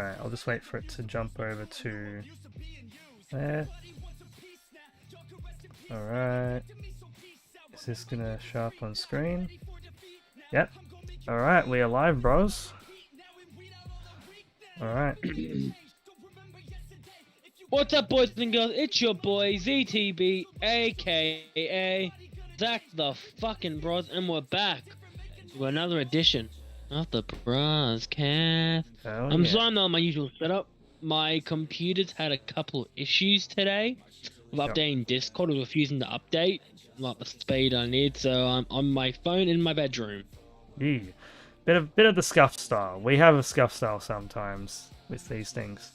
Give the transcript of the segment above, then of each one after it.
Alright, I'll just wait for it to jump over to there. Alright. Is this gonna show up on screen? Yep. Alright, we are live, bros. Alright. What's up, boys and girls? It's your boy ZTB, aka ZackTheBroz, and we're back to another edition of the Brozcast. I'm sorry I'm not on my usual setup. My computer's had a couple of issues today with updating Discord. It was refusing to update, not the speed I need, so I'm on my phone in my bedroom. Yeah. Bit of the scuff style. We have a scuff style sometimes with these things.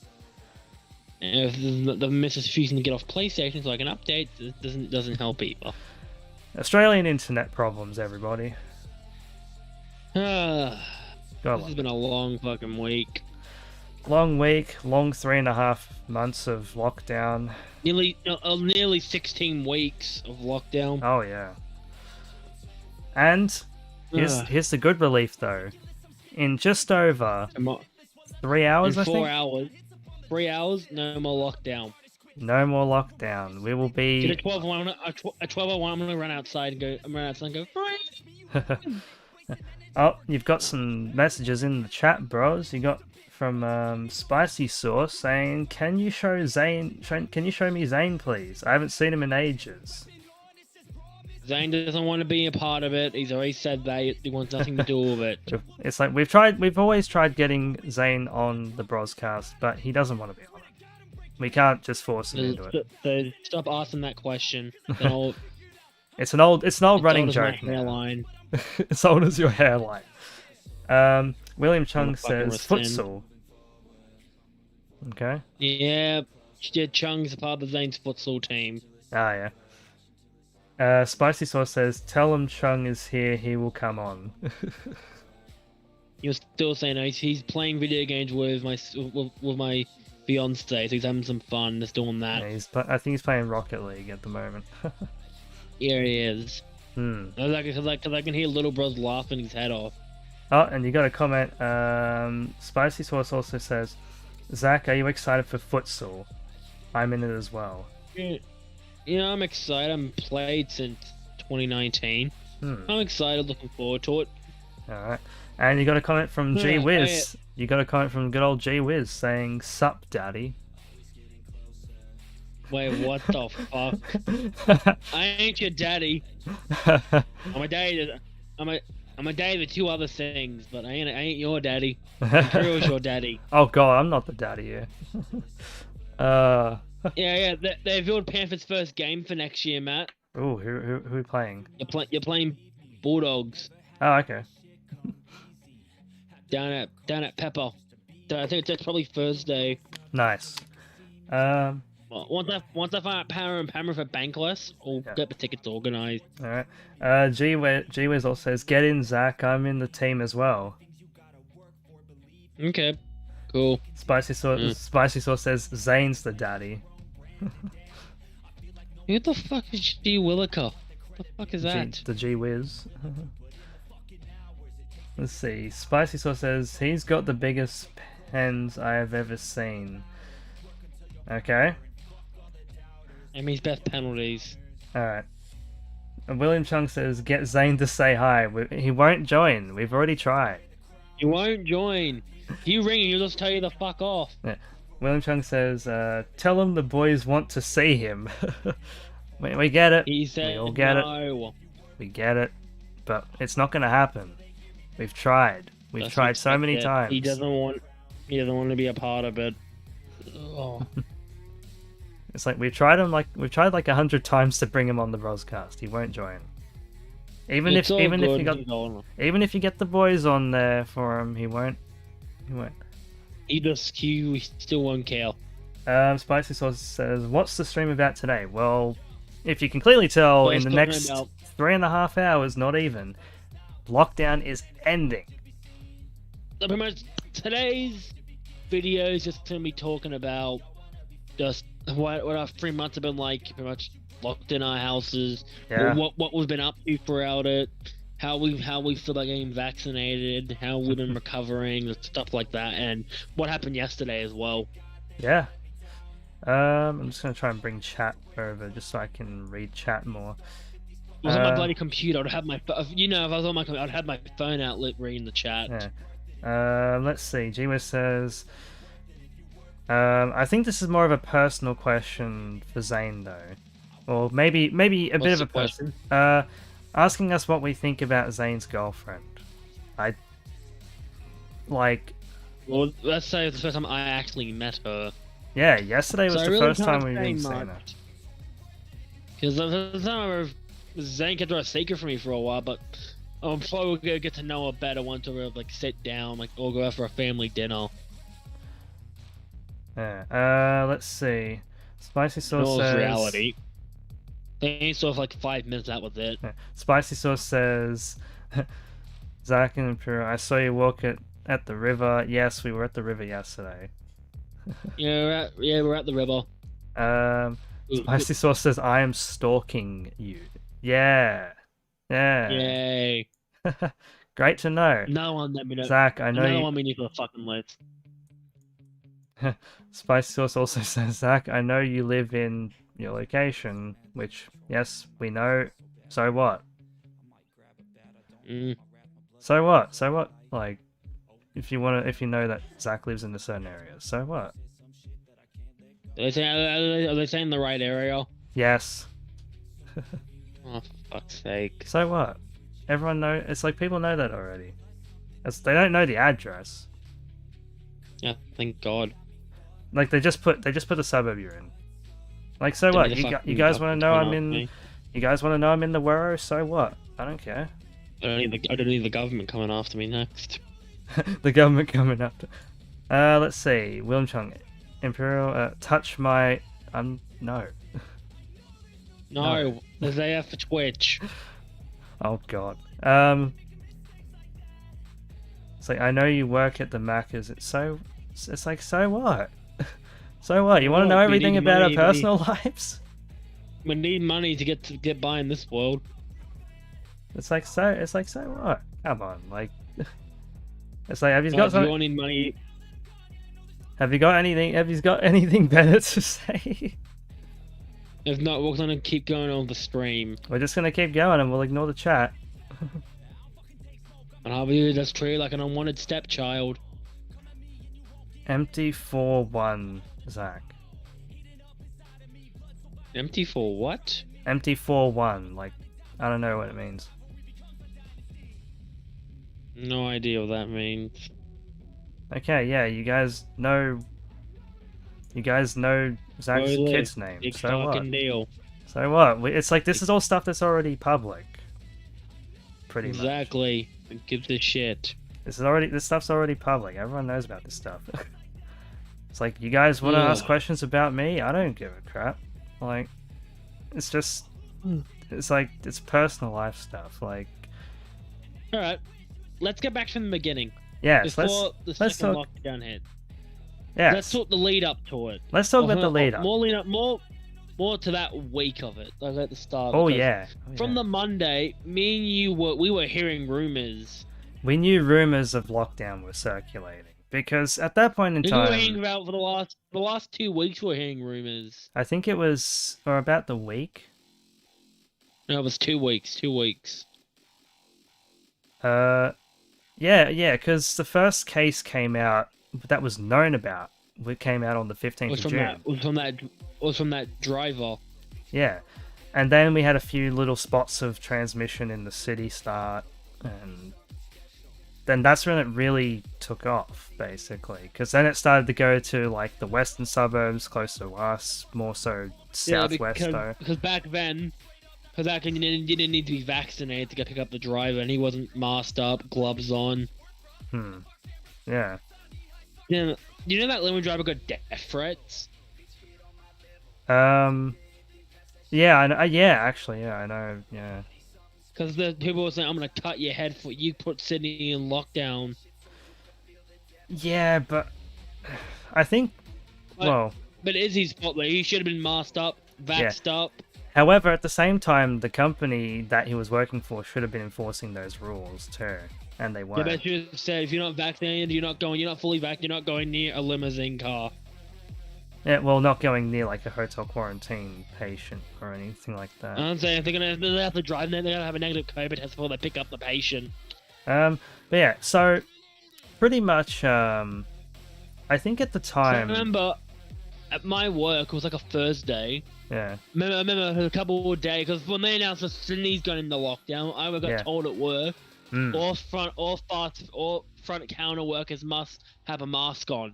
And if the missus refusing to get off PlayStation so I can update, it doesn't help either. Australian internet problems, everybody. This has been a long fucking week. Long week, long 3.5 months of lockdown. Nearly 16 weeks of lockdown. Oh yeah. And here's the good relief though. In just over 3 hours, in I think. 4 hours. 3 hours, no more lockdown. No more lockdown. We will be. At 12:01, I'm gonna run outside and go. Oh, you've got some messages in the chat, bros. You got from Spicy Sauce saying, "Can you show Zane? Can you show me Zane, please? I haven't seen him in ages." Zane doesn't want to be a part of it. He's already said that he wants nothing to do with it. It's like we've always tried getting Zane on the Brozcast, but he doesn't want to be on it. We can't just force him into it. So stop asking that question. It's an old running joke now. As old as your hairline. William Chung says futsal. Okay. Yeah, Chung's a part of Zane's futsal team. Ah, yeah. Spicy Sauce says, "Tell him Chung is here. He will come on." You're still saying he's playing video games with my fiance, so he's having some fun. Just doing that. Yeah, I think he's playing Rocket League at the moment. Yeah, he is. Because I can hear Little Bros laughing his head off. Oh, and you got a comment. Spicy Sauce also says, "Zach, are you excited for futsal? I'm in it as well." Yeah, I'm excited. I'm played since 2019. I'm excited, looking forward to it. Alright. And you got a comment from G Wiz. You got a comment from good old G Wiz saying, "Sup, daddy." Wait, what the fuck? I ain't your daddy. I'm a daddy. I'm a daddy to two other things, but I ain't your daddy. Imperial's your daddy. Oh god, I'm not the daddy here. Yeah. They revealed Panthers' first game for next year, Matt. Oh, who are we playing? You're playing Bulldogs. Oh, okay. down at Pepper. I think that's probably Thursday. Nice. Once I find out Power and Pammer for Bankless, I'll get the tickets organized. All right. G Wiz also says, "Get in, Zach. I'm in the team as well." Okay. Cool. Spicy Sauce says, "Zane's the daddy." Who the fuck is G Williker? What the fuck is that? The G Wiz. Let's see. Spicy Sauce says, "He's got the biggest pens I have ever seen." Okay. That means best penalties. Alright. And William Chung says, "Get Zane to say hi." He won't join. We've already tried. He won't join. If you ring him, he'll just tell you to fuck off. Yeah. William Chung says, "Tell him the boys want to see him." we get it. He said we all get no. it. We get it. But it's not going to happen. We've tried. We've tried so many times. He doesn't want to be a part of it. Oh. It's like we've tried 100 times to bring him on the Brozcast. He won't join. Even if you get the boys on there for him, he won't. He still won't care. Spicy Sauce says, "What's the stream about today?" Well, if you can clearly tell, in the next 3.5 hours, not even, lockdown is ending. So pretty much today's video is just gonna be talking about just what our 3 months have been like, pretty much locked in our houses. Yeah. What we've been up to throughout it. how we feel about getting vaccinated, how we've been recovering, stuff like that, and what happened yesterday as well. Yeah. I'm just gonna try and bring chat over just so I can read chat more. If I was on my bloody computer, I'd have my, if I was on my computer, I'd have my phone out reading the chat. Yeah. Let's see. Gwiz says, I think this is more of a personal question for Zane though, or maybe a bit of a question. Asking us what we think about Zane's girlfriend. Well, let's say it's the first time I actually met her. Yeah, yesterday was the first time we've been seeing her. Because the time Zane kept her a secret from me for a while, but I'm probably gonna get to know her better once we like sit down, like or go out for a family dinner. Yeah. Let's see. Spicy Sauce says. Reality. They ain't sort of like 5 minutes. That was it. Yeah. Spicy Sauce says, Zach and Imperial, I saw you walk at the river. Yes, we were at the river yesterday. Yeah, we're at the river. Spicy Sauce says, I am stalking you. Yeah. Yay. Great to know. No one let me know. Zach, I know no one we need for the fucking list. Spicy Sauce also says, Zach, I know you live in your location, which, yes, we know. So what? So what? Like, if you know that Zach lives in a certain area, so what? Are they saying the right area? Yes. Oh, for fuck's sake. So what? Everyone know. It's like people know that already. They don't know the address. Yeah, thank God. Like they just put the suburb you're in. Like so what? You guys want to know I'm in? You guys want to know I'm in the Wirral? So what? I don't care. I don't need the government coming after me next. The government coming after. Let's see. William Chung, Imperial. Touch my. No. No, there's AF for Twitch. Oh God. It's like I know you work at the Macca's. It's like so what? So what? You want to know everything about our personal lives? We need money to get by in this world. It's like so what? Come on, like. It's like have you got something? You need money. Have you got anything better to say? If not, we're gonna keep going on the stream. We're just gonna keep going and we'll ignore the chat. And I'll be just treated like an unwanted stepchild. Empty 4-1, Zach. Empty for what? Empty 4-1, like I don't know what it means. No idea what that means. Okay, yeah, you guys know Zach's kid's name. Big so what? Deal. So what? It's like this is all stuff that's already public. Pretty much. Exactly. Give this shit. This stuff's already public. Everyone knows about this stuff. It's like you guys want to ask questions about me? I don't give a crap. Like, it's just, it's like it's personal life stuff. Like, all right, let's get back from the beginning. Yes, before the second lockdown hit. Yeah, let's talk the lead up to it. Let's talk about the lead up. More lead up, more to that week of it. Like at the start. Oh yeah. From the Monday, me and you were hearing rumors. We knew rumors of lockdown were circulating because at that point in time, we were hearing about for the last 2 weeks. We were hearing rumors. I think it was or about the week. No, it was 2 weeks. 2 weeks. Yeah, because the first case came out that was known about. It came out on the 15th of June. It was from that driver. Yeah, and then we had a few little spots of transmission in the city start, and then that's when it really took off, basically. Because then it started to go to like the western suburbs, close to us, more so southwest though. Because back then you didn't need to be vaccinated to go pick up the driver, and he wasn't masked up, gloves on. Yeah. Yeah. You know that limo driver got death threats? Yeah, I know. Yeah, actually, yeah, I know. Yeah. Because the people were saying, "I'm gonna cut your head for you put Sydney in lockdown." Yeah, but I think, but it is his fault. Like, he should have been masked up, vaxxed up. However, at the same time, the company that he was working for should have been enforcing those rules too, and they weren't. Yeah, but you said if you're not vaccinated, you're not fully vaccinated, you're not going near a limousine car. Yeah, well, not going near like a hotel quarantine patient or anything like that. I'm saying if they have to drive there, they're gonna have a negative COVID test before they pick up the patient. But yeah, so pretty much, I think at the time. So I remember at my work, it was like a Thursday. Yeah. I remember a couple of days because when they announced that Sydney's going into lockdown, I got told at work all front counter workers must have a mask on.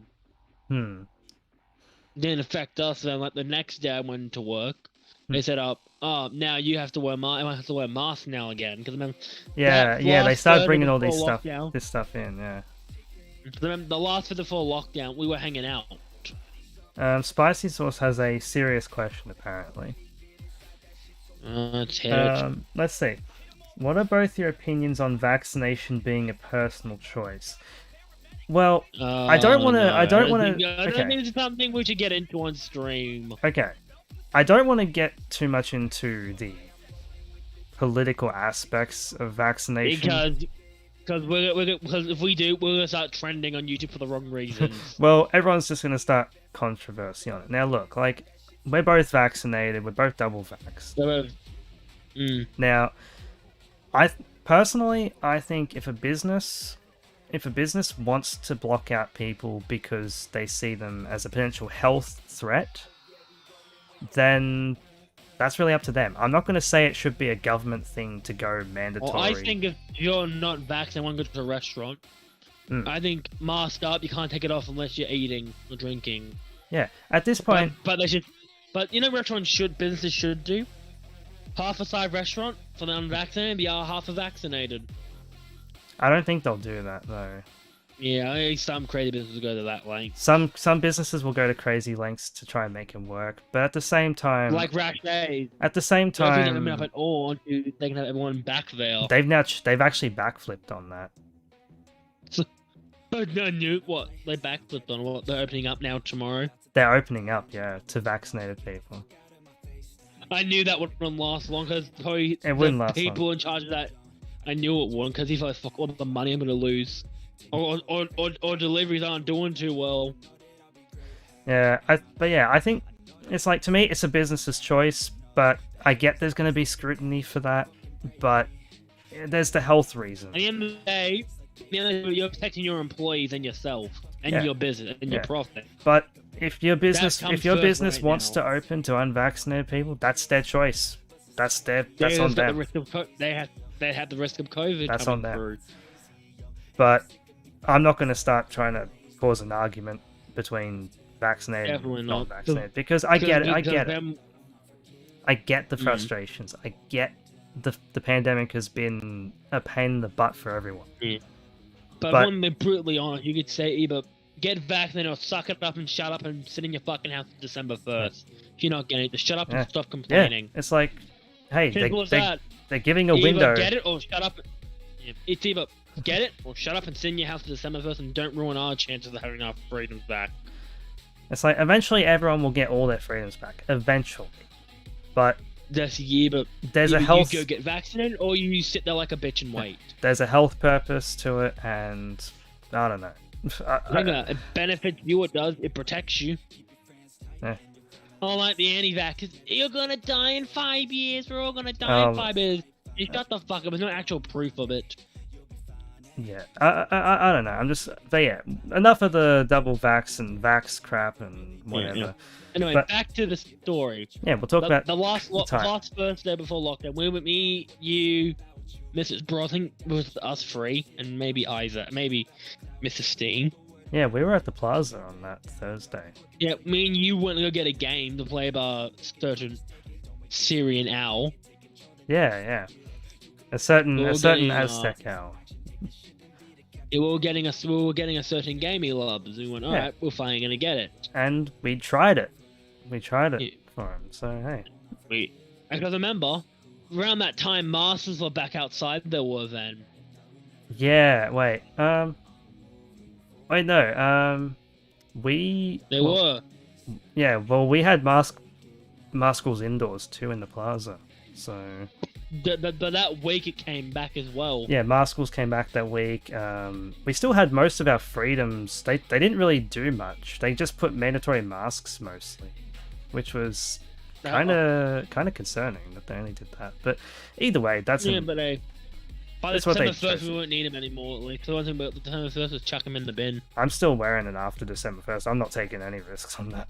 Didn't affect us. Then like the next day I went to work, they said now you have to wear masks now again because they started bringing all this stuff in. Yeah. The last for the full lockdown, we were hanging out. Spicy Sauce has a serious question, apparently. Let's hit it. Let's see. What are both your opinions on vaccination being a personal choice? Well, I don't want to. I don't want to. I don't think it's something we should get into on stream. Okay, I don't want to get too much into the political aspects of vaccination because if we do, we're gonna start trending on YouTube for the wrong reasons. Well, everyone's just gonna start controversy on it. Now, look, like we're both vaccinated. We're both double vaxxed. Now, I think if a business wants to block out people because they see them as a potential health threat, then that's really up to them. I'm not going to say it should be a government thing to go mandatory. Well, I think if you're not vaccinated and want to go to a restaurant, I think mask up. You can't take it off unless you're eating or drinking. Yeah, at this point. But they should. But businesses should do half a side restaurant for the unvaccinated, the other half are vaccinated. I don't think they'll do that though. Yeah, some crazy businesses go to that length. Some businesses will go to crazy lengths to try and make it work, but at the same time, like Rash Days. At the same time, don't enough at all. They can have everyone back there. They've actually backflipped on that. But no, what they backflipped on? What they're opening up now tomorrow? They're opening up, yeah, to vaccinated people. I knew that wouldn't last long because it wouldn't last people long. In charge of that. I knew it wouldn't because if I fuck all the money I'm gonna lose, or deliveries aren't doing too well. Yeah, I think it's like, to me it's a business's choice, but I get there's gonna be scrutiny for that, but there's the health reason. At the end of the day, you're protecting your employees and yourself and your business and your profit. But if your business wants to open to unvaccinated people, that's their choice. That's on them. They had the risk of COVID. That's coming on them. Through. But I'm not going to start trying to cause an argument between vaccinated and not vaccinated because I get it. I get the frustrations. I get the pandemic has been a pain in the butt for everyone. Yeah. But when they're brutally honest, you could say either get vaccinated or suck it up and shut up and sit in your fucking house on December 1st. If you're not getting it, just shut up and stop complaining. Yeah. It's like, hey, they're giving a window. Either get it or shut up. It's either get it or shut up and sit in your house on December 1st and don't ruin our chances of having our freedoms back. It's like, eventually everyone will get all their freedoms back. Eventually. But but there's a health. You go get vaccinated, or you sit there like a bitch and wait. There's a health purpose to it, and I don't know. It benefits you. It does. It protects you. Yeah. Like the anti-vaxxers, you're gonna die in 5 years. We're all gonna die in 5 years. You shut the fuck up. There's no actual proof of it. Yeah, I don't know. But yeah, enough of the double vax and vax crap and whatever. Yeah. Anyway, back to the story. Yeah, we'll talk about the last first day before lockdown. We were me, you, Mrs. Broz, I think it was us three, and maybe Isaac, maybe Mrs. Steen. Yeah, we were at the plaza on that Thursday. Yeah, me and you went to go get a game to play about a certain Syrian owl. Yeah. A certain Aztec owl. We were getting a certain game he loves. We went, alright, we're finally gonna get it. And we tried it. For him, so hey. Because remember, around that time, Masters were back outside there were then. Yeah, wait. No. They were. Yeah, well, we had masks Maskell's indoors too in the plaza. So. But that week it came back as well. Yeah, Maskell's came back that week. We still had most of our freedoms. They didn't really do much. They just put mandatory masks mostly, which was kind of concerning that they only did that. But either way, that's yeah. But by the December 1st, we won't need them anymore. Like the one thing about the December 1st was chuck them in the bin. I'm still wearing it after December 1st. I'm not taking any risks on that.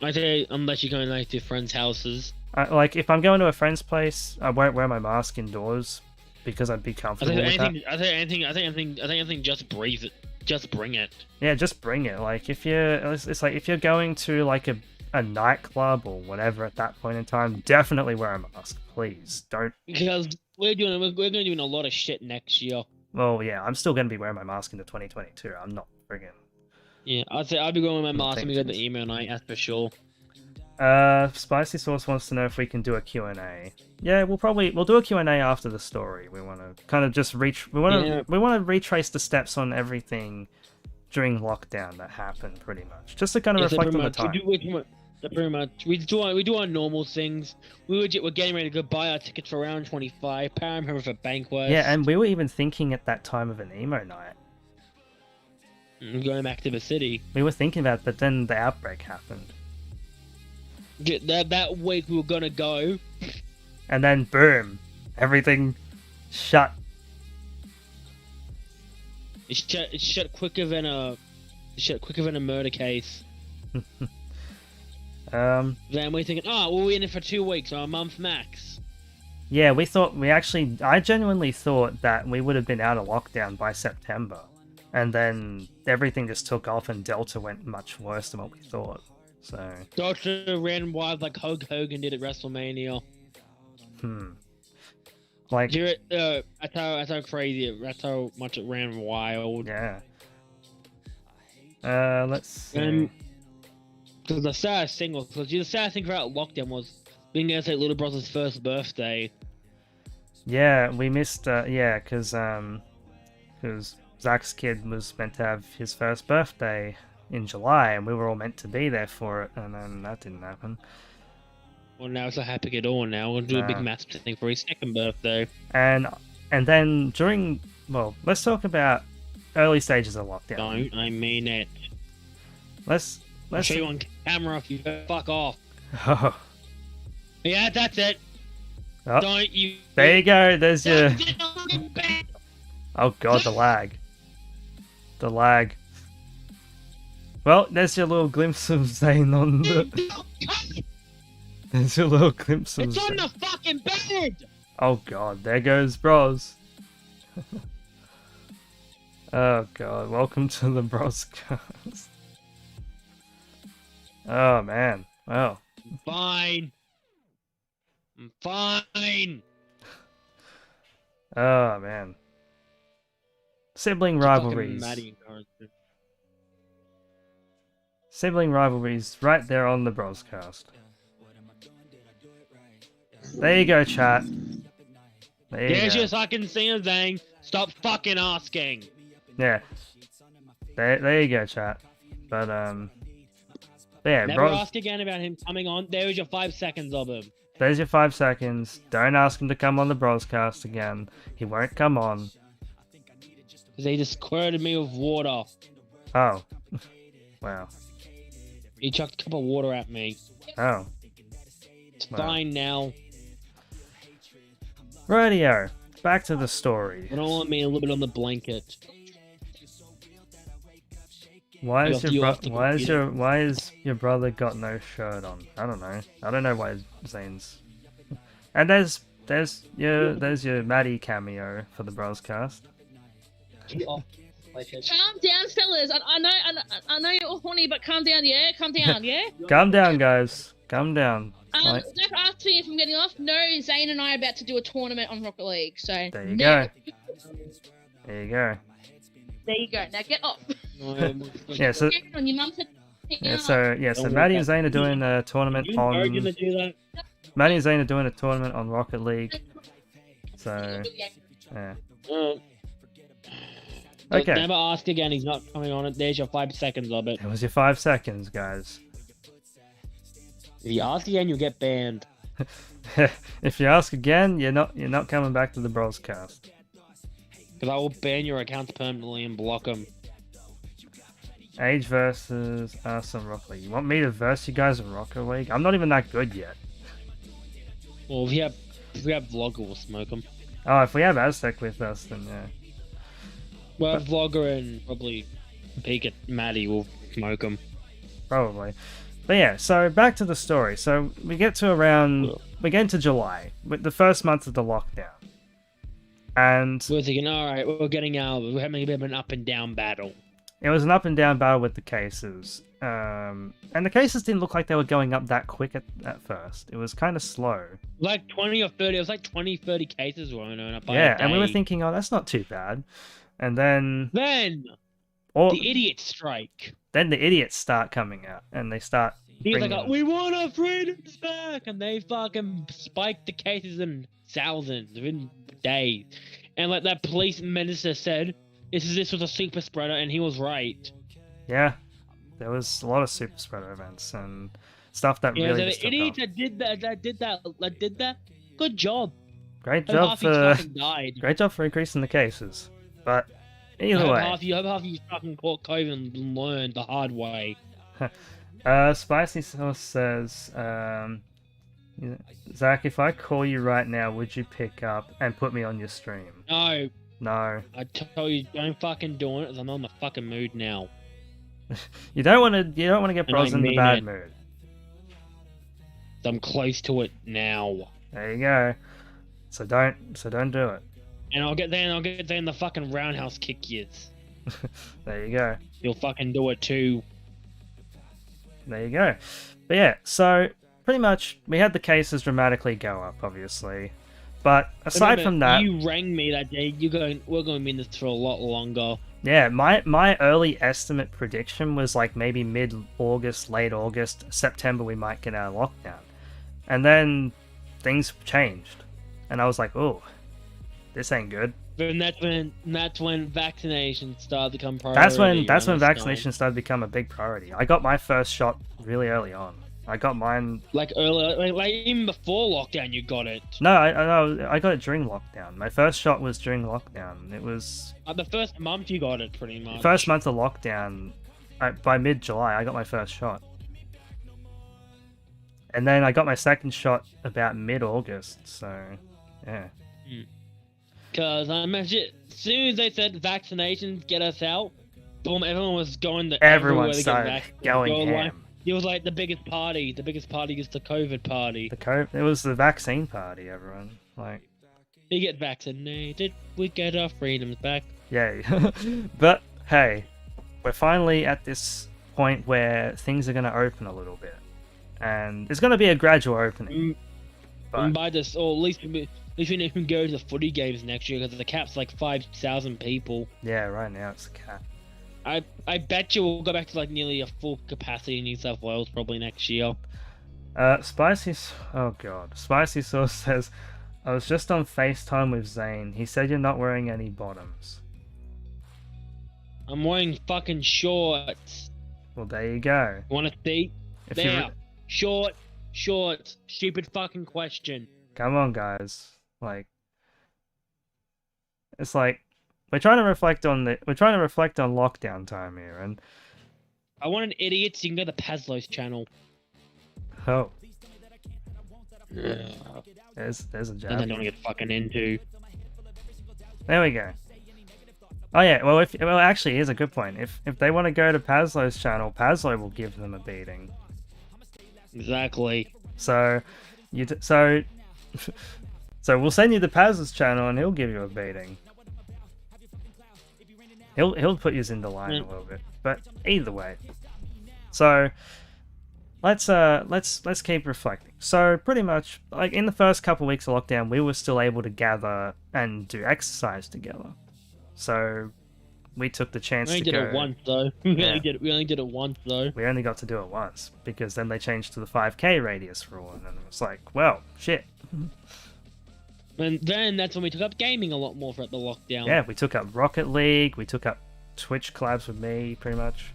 I say unless you're going like to friends' houses. Like if I'm going to a friend's place, I won't wear my mask indoors because I'd be comfortable with that. I think just breathe it. Just bring it. Yeah, just bring it. Like if it's like if you're going to like a nightclub or whatever at that point in time, definitely wear a mask, please. Don't. Because we're going to be doing a lot of shit next year. Well, yeah, I'm still going to be wearing my mask into 2022. I'm not friggin'. Yeah, I'd be going with my mask when we go to the email night, that's for sure. Spicy Sauce wants to know if we can do a Q&A. Yeah, we'll do a Q&A after the story. We want to kind of just we want to retrace the steps on everything during lockdown that happened, pretty much, just to kind of reflect on the time. We do our normal things. We're getting ready to go buy our tickets for round 25. Paramount for Banquet. Yeah, and we were even thinking at that time of an emo night. Going back to the city. We were thinking about it, but then the outbreak happened. That week we were gonna go. And then boom, everything shut. It's shut quicker than a murder case. Then we're thinking, we're in it for 2 weeks or a month max. Yeah, I genuinely thought that we would have been out of lockdown by September. And then everything just took off and Delta went much worse than what we thought. So Delta ran wild like Hulk Hogan did at WrestleMania. Like that's how crazy that's how much it ran wild. Yeah. Let's see. Because the saddest thing about lockdown was being able to take Little Brother's first birthday. Yeah, we missed. Because Zach's kid was meant to have his first birthday in July, and we were all meant to be there for it, and then that didn't happen. Well, now it's a happy at all. Now we're gonna do a big massive thing for his second birthday. And then let's talk about early stages of lockdown. Don't I mean it? Let's show you on camera if you fuck off. Oh. Yeah, that's it. Oh. Don't you? There you go. There's your. Oh god, the lag. Well, there's your little glimpse of Zane on the. There's your little glimpse of. It's on the fucking bed. Oh god, there goes Broz. Oh god, welcome to the Brozcast. Oh man, well. I'm fine. Oh man. Sibling rivalries. Sibling rivalries right there on the Brozcast. There you go, chat. There's your fucking thing. Stop fucking asking. Yeah. There you go, chat. But yeah, never ask again about him coming on. There's your 5 seconds of him. There's your 5 seconds. Don't ask him to come on the Brozcast again. He won't come on. They just squirted me with water. Oh. Wow. He chucked a cup of water at me. Oh. It's fine now. Radio. Back to the story. I don't want me a little bit on the blanket. Why is your brother got no shirt on? I don't know. I don't know why Zane's. And there's your Maddie cameo for the Brozcast. Calm down, fellas. I know you're all horny, but calm down, yeah? Calm down, yeah? Calm down, guys. Calm down. Zach asked me if I'm getting off. No, Zane and I are about to do a tournament on Rocket League, so... There you go. There you go. There you go. Now get off. Yeah, so... So Maddie and Zane are doing a tournament on... Maddie and Zane are doing a tournament on Rocket League. So... Yeah. Okay. Never ask again, he's not coming on it. There's your 5 seconds of it. It was your 5 seconds, guys. If you ask again, you'll get banned. If you ask again, you're not coming back to the Brozcast. Because I will ban your accounts permanently and block them. Age versus Arsenal Rocket League. You want me to verse you guys in Rocket League? I'm not even that good yet. Well, if we have Vlogger, we'll smoke them. Oh, if we have Aztec with us, then yeah. Well, Vlogger and probably Peek at Maddie will smoke them. Probably. But yeah, so back to the story. So we get into July, with the first month of the lockdown. And we're thinking, alright, we're having a bit of an up and down battle. It was an up and down battle with the cases. And the cases didn't look like they were going up that quick at first. It was kind of slow. Like 20 or 30, it was like 20, 30 cases were going up by a Yeah, day. and we were thinking, oh, that's not too bad. And then the idiots strike. Then the idiots start coming out, and they start He's like, we want our freedoms back! And they fucking spiked the cases in thousands within days. And like that police minister said, this was a super spreader, and he was right. Yeah, there was a lot of super spreader events and stuff that really just took idiots off. that did that, good job. Great job for increasing the cases. But either way. Half you fucking caught COVID and learned the hard way. Spicy Sauce says, Zach, if I call you right now, would you pick up and put me on your stream? No. No. I tell you, don't fucking do it, because I'm not in the fucking mood now. You don't want to get Broz in the bad mood. I'm close to it now. There you go. So don't do it. And I'll get there and the fucking roundhouse kick you. There you go. You'll fucking do it too. There you go. But yeah, so pretty much we had the cases dramatically go up, obviously. But aside from that, you rang me that day. We're going to be in this for a lot longer. Yeah, my early estimate prediction was like maybe mid-August, late August, September we might get out of lockdown. And then things changed. And I was like, oh, this ain't good. And that's when vaccinations started to become That's priority. when vaccinations started to become a big priority. I got my first shot really early on. I got mine like early, like even before lockdown. You got it. No, I got it during lockdown. My first shot was during lockdown. It was the first month you got it, pretty much. First month of lockdown, by mid-July, I got my first shot, and then I got my second shot about mid-August. So, yeah. Because I imagine as soon as they said vaccinations get us out, boom, everyone was going to everyone started going ham. It was like the biggest party. The biggest party is the COVID party. It was the vaccine party, everyone. Like, we get vaccinated, we get our freedoms back. Yay. But, hey, we're finally at this point where things are going to open a little bit. And it's going to be a gradual opening. And by this, or at least we don't even go to the footy games next year because the cap's like 5,000 people. Yeah, right now it's a cap. I bet you we'll go back to like nearly a full capacity in New South Wales probably next year. Spicy Sauce says, I was just on FaceTime with Zane. He said you're not wearing any bottoms. I'm wearing fucking shorts. Well, there you go. Want to see? There. Shorts. Stupid fucking question. Come on, guys. Like, it's like we're trying to reflect on lockdown time here, and I want an idiot, so you can go to the Pazlo's channel. Oh. There's a jab. And I don't want to get fucking into. There we go. Oh yeah, well actually here's a good point. If they want to go to Pazlo's channel, Pazlo will give them a beating. Exactly. So we'll send you to Paz's channel and he'll give you a beating. He'll put you in the line a little bit. But either way. So let's keep reflecting. So pretty much like in the first couple of weeks of lockdown, we were still able to gather and do exercise together. So we took the chance to go. We only did it once though. We only did it once though. We only got to do it once because then they changed to the 5K radius rule, and it was like, well, shit. And then that's when we took up gaming a lot more throughout the lockdown. Yeah, we took up Rocket League. We took up Twitch collabs with me, pretty much.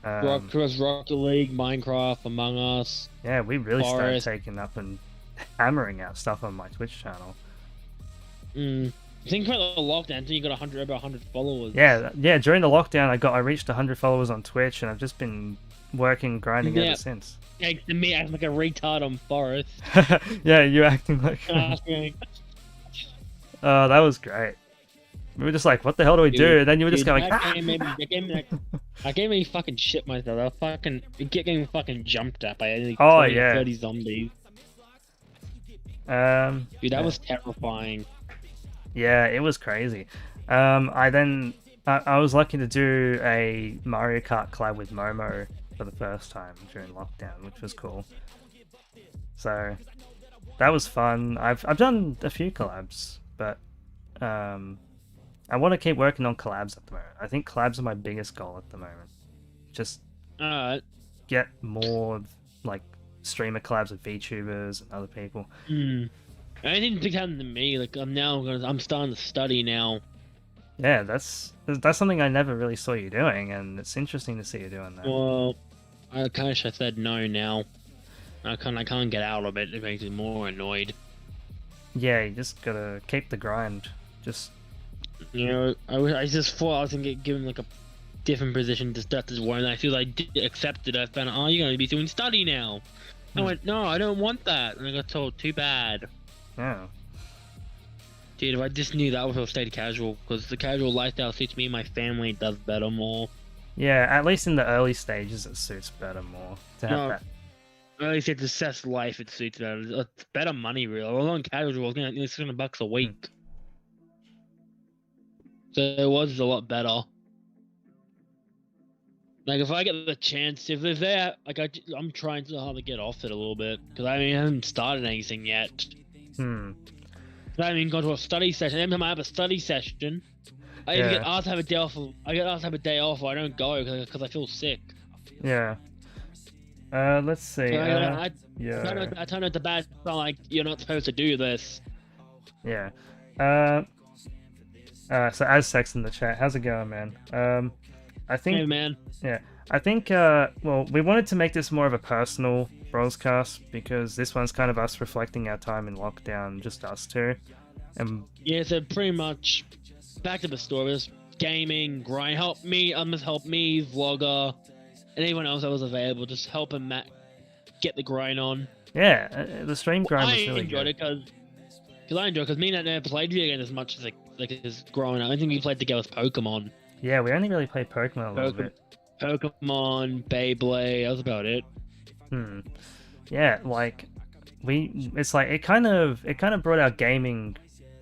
Rocket League, Minecraft, Among Us. Yeah, we really started Forest. taking up and hammering out stuff on my Twitch channel. Think about the lockdown until you got over 100 followers. Yeah. During the lockdown, I reached 100 followers on Twitch, and I've just been working, grinding ever since. Thanks to me acting like a retard on Forest. Yeah, you acting like. Oh, that was great. We were just like, what the hell do we do? And then you were just going, that game made me fucking shit myself. I was getting fucking jumped at by 30 zombies. Dude, that was terrifying. Yeah, it was crazy. I was lucky to do a Mario Kart collab with Momo for the first time during lockdown, which was cool. So that was fun. I've done a few collabs, but I want to keep working on collabs at the moment. I think collabs are my biggest goal at the moment. Just get more like streamer collabs with VTubers and other people. Anything big happened to me. Like I'm starting to study now. Yeah, that's something I never really saw you doing, and it's interesting to see you doing that. Well, I kind of said no now. I can't get out of it. It makes me more annoyed. Yeah, you just gotta keep the grind. Just. I just thought I was gonna get given like a different position to start this war, and I feel like I accepted. I found out, you're gonna be doing study now. I went, no, I don't want that, and I got told, too bad. Yeah. Dude, if I just knew that, I would have stayed casual, because the casual lifestyle suits me and my family does better more. Yeah, at least in the early stages, it suits better more to have that. At least it's assess life, it suits better. It's better money, really. I was on casual, I was getting $600 a week. So it was a lot better. Like, if I get the chance, if they're like, I'm trying so hard to get off it a little bit, because I haven't started anything yet. I haven't even gone to a study session. Every time I have a study session, I either get asked to have a day off. I get asked to have a day off, or I don't go because I feel sick. Yeah. Let's see. I turn out the bad. I'm like, you're not supposed to do this. Yeah. So Aztec's in the chat. How's it going, man? I think. Hey, man. Yeah. I think. Well, we wanted to make this more of a personal Brozcast because this one's kind of us reflecting our time in lockdown, just us two. And yeah, so pretty much back to the story. This gaming grind. Help me, vlogger, and anyone else that was available. Just help him get the grind on. Yeah, the stream grind was really good. I enjoyed it because me and that never played video games as much as as growing up. I think we played together with Pokemon. Yeah, we only really played Pokemon a little bit. Pokemon, Beyblade, that was about it. Yeah, like it kind of brought our gaming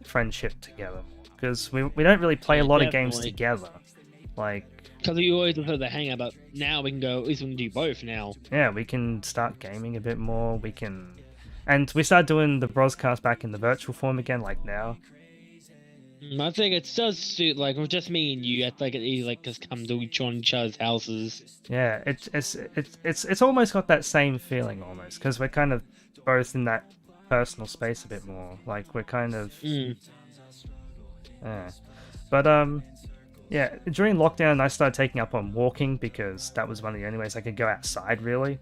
friendship together because we don't really play a lot of games together, like because we always prefer to hang out. But now we can go. At least we can do both now. Yeah, we can start gaming a bit more. And we started doing the Brozcast back in the virtual form again, like now. I think it does suit, like, with just me and you. I think it easily just come to each other's houses. Yeah, it's almost got that same feeling almost because we're kind of both in that personal space a bit more. Like we're kind of. Yeah, but yeah. During lockdown, I started taking up on walking because that was one of the only ways I could go outside, really,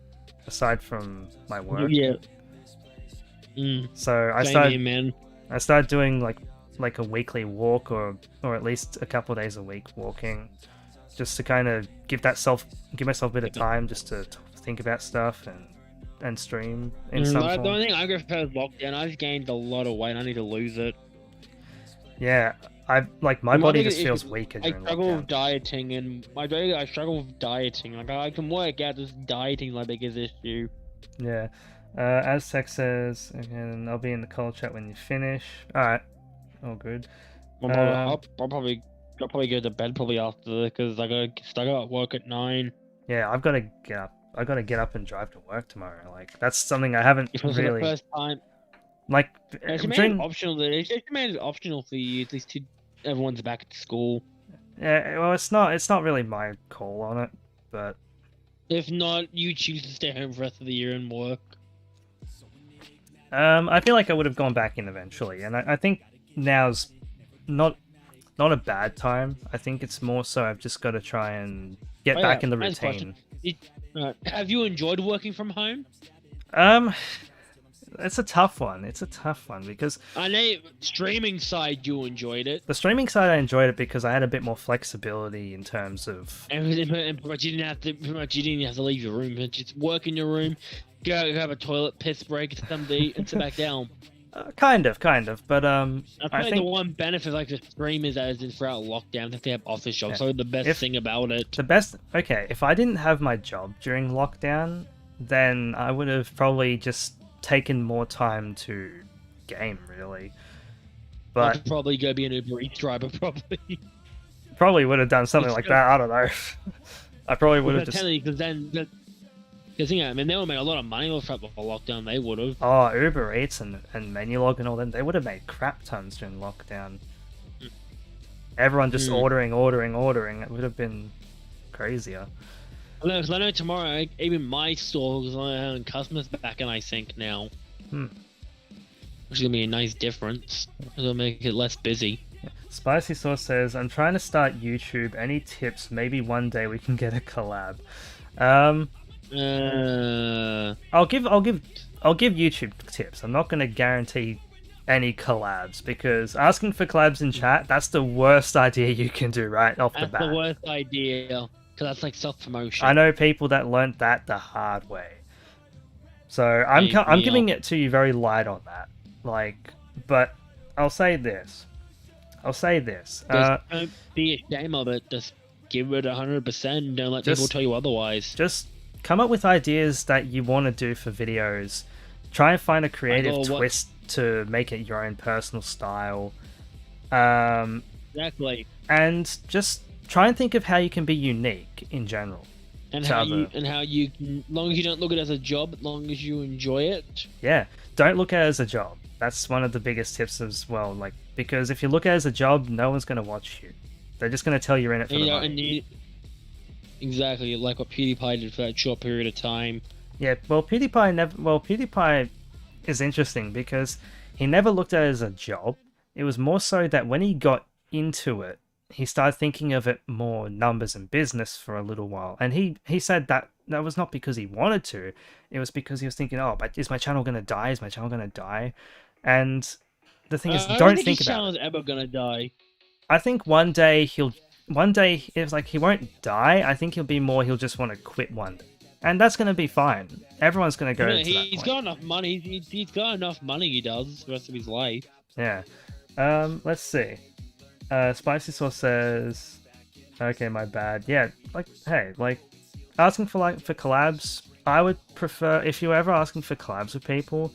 aside from my work. Yeah. So I started doing like a weekly walk or at least a couple of days a week walking, just to kind of give myself a bit of time just to think about stuff and stream in some form. The only thing I go for lockdown, I've gained a lot of weight. I need to lose it. Yeah, my body just feels weaker during I struggle lockdown. with dieting, and I struggle with dieting. Like I can work out, just dieting is my biggest issue. Yeah. Aztec says, again, I'll be in the call chat when you finish. Alright. All good. I'll probably go to bed probably after because I got work at 9. Yeah, I've got to get up. I got to get up and drive to work tomorrow. Like that's something I haven't really. The first time. Like it's made it optional. It's made it optional for you at least everyone's back at school. Yeah, well, it's not really my call on it, but if not, you choose to stay home for the rest of the year and work. I feel like I would have gone back in eventually, and I think now's not a bad time. I think it's more so I've just got to try and get back in the routine. Have you enjoyed working from home? It's a tough one. It's a tough one because I know streaming side you enjoyed it. the streaming side I enjoyed it because I had a bit more flexibility in terms of. But you didn't have to leave your room. Just work in your room, go have a toilet, piss break, something, and sit back down. Kind of, but I think the one benefit like the stream is that is throughout lockdown that they have office jobs. Yeah. So the best thing about it. If I didn't have my job during lockdown, then I would have probably just taken more time to game, really. But I'd probably go be an Uber Eats driver, probably. Probably would have done something like that. I don't know. I probably would have just. Because then, because I mean, they would have made a lot of money throughout the lockdown. They would have. Oh, Uber Eats and Menulog and all them. They would have made crap tons during lockdown. Everyone just ordering. It would have been crazier. Because I know tomorrow, even my store is having customers back, and I think now. Which is gonna be a nice difference. It'll make it less busy. Spicy Sauce says, "I'm trying to start YouTube. Any tips? Maybe one day we can get a collab." I'll give YouTube tips. I'm not gonna guarantee any collabs because asking for collabs in chat—that's the worst idea you can do right off the bat. That's the worst idea. Because that's like self-promotion. I know people that learnt that the hard way. So I'm giving it to you very light on that. But I'll say this. Don't be ashamed of it. Just give it 100%. Don't let people tell you otherwise. Just come up with ideas that you want to do for videos. Try and find a creative twist to make it your own personal style. Exactly. And just try and think of how you can be unique in general. And how you, as long as you don't look at it as a job, as long as you enjoy it. Yeah, don't look at it as a job. That's one of the biggest tips as well. Because if you look at it as a job, no one's going to watch you. They're just going to tell you're in it for the money. Exactly, like what PewDiePie did for that short period of time. Yeah, PewDiePie is interesting because he never looked at it as a job. It was more so that when he got into it, he started thinking of it more numbers and business for a little while. And he said that was not because he wanted to. It was because he was thinking, but is my channel going to die? Is my channel going to die? And the thing is, don't think about it. Channel's ever going to die. I think one day it's like he won't die. I think he'll just want to quit one day. And that's going to be fine. Everyone's going to go to that point. He's got enough money. He's got enough money, he does, the rest of his life. Yeah. Let's see. Spicy Sauce says, okay, my bad. Yeah, asking for collabs, I would prefer, if you're ever asking for collabs with people,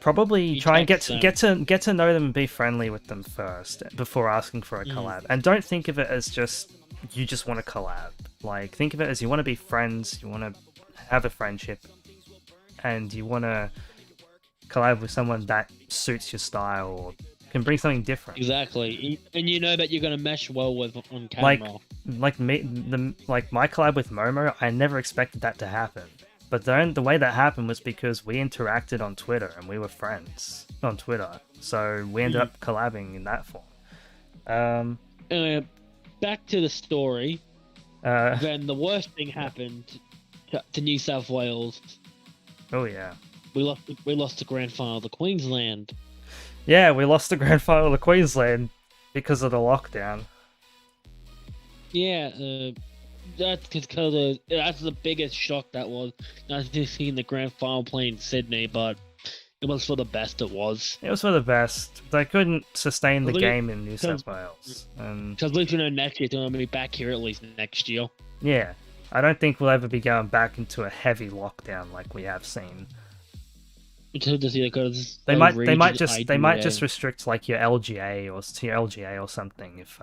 probably try and get to know them and be friendly with them first before asking for a collab. And don't think of it as just you just want to collab. Think of it as you want to be friends, you want to have a friendship, and you want to collab with someone that suits your style or can bring something different. Exactly, and you know that you're gonna mesh well with on camera. My collab with Momo, I never expected that to happen. But then the way that happened was because we interacted on Twitter and we were friends on Twitter, so we ended up collabing in that form. Back to the story. Then the worst thing happened to New South Wales. Oh yeah, we lost the grand final to Queensland. Yeah, we lost the grand final to Queensland because of the lockdown. Yeah, that's because that's the biggest shock that was. Not just seeing the grand final play in Sydney, but it was for the best. It was. It was for the best. They couldn't sustain the game in New South Wales. Because at least we know next year they're going to be back here at least next year. Yeah, I don't think we'll ever be going back into a heavy lockdown like we have seen. They might just restrict your LGA or something if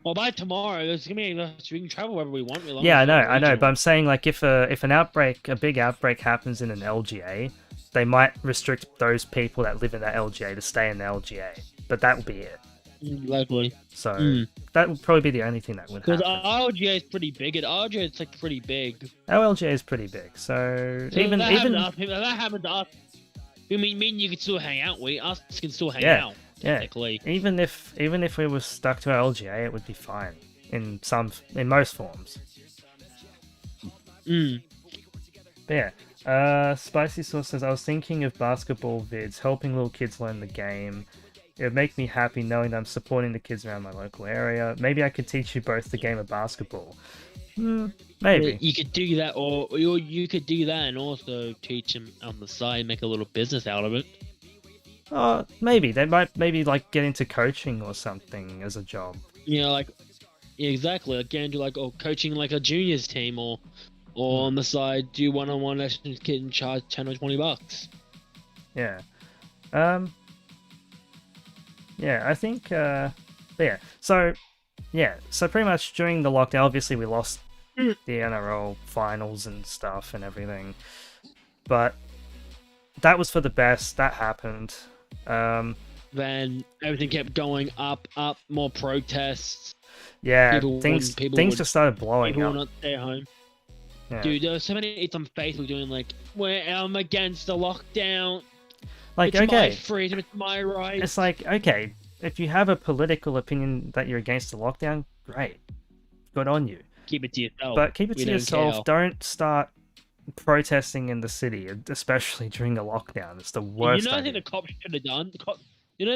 Well, by tomorrow, we can travel wherever we want. Yeah, I know, but I'm saying if a big outbreak happens in an LGA, they might restrict those people that live in that LGA to stay in the LGA, but that will be it. Likely. So that would probably be the only thing that would happen. Because our LGA is pretty big, and our LGA is pretty big. Our LGA is pretty big, so even that happened to us. I mean, you can still hang out. Us can still hang out. Technically. Yeah. Even if we were stuck to our LGA, it would be fine in most forms. But yeah, Spicy Sauce says, I was thinking of basketball vids, helping little kids learn the game. It would make me happy knowing that I'm supporting the kids around my local area. Maybe I could teach you both the game of basketball. Maybe. You could do that, or you could do that and also teach them on the side, make a little business out of it. Maybe. They might maybe like get into coaching or something as a job. You know, like, yeah, exactly. Like, get into like, coaching like a juniors team, or on the side, do one-on-one lessons, kid and charge $10 or $20. Yeah. Yeah, I think, yeah. So pretty much during the lockdown, obviously we lost the NRL finals and stuff and everything. But that was for the best. That happened. Then everything kept going up, more protests. Yeah, things just started blowing up. People would not stay home. Yeah. Dude, there were so many idiots on Facebook doing like, I'm against the lockdown. Like, it's okay, my freedom, it's my right. It's like, okay, if you have a political opinion that you're against the lockdown, great. Good on you. Keep it to yourself. But keep it to yourself. Don't start protesting in the city, especially during a lockdown. It's the worst. You know, I think the cops should have done? The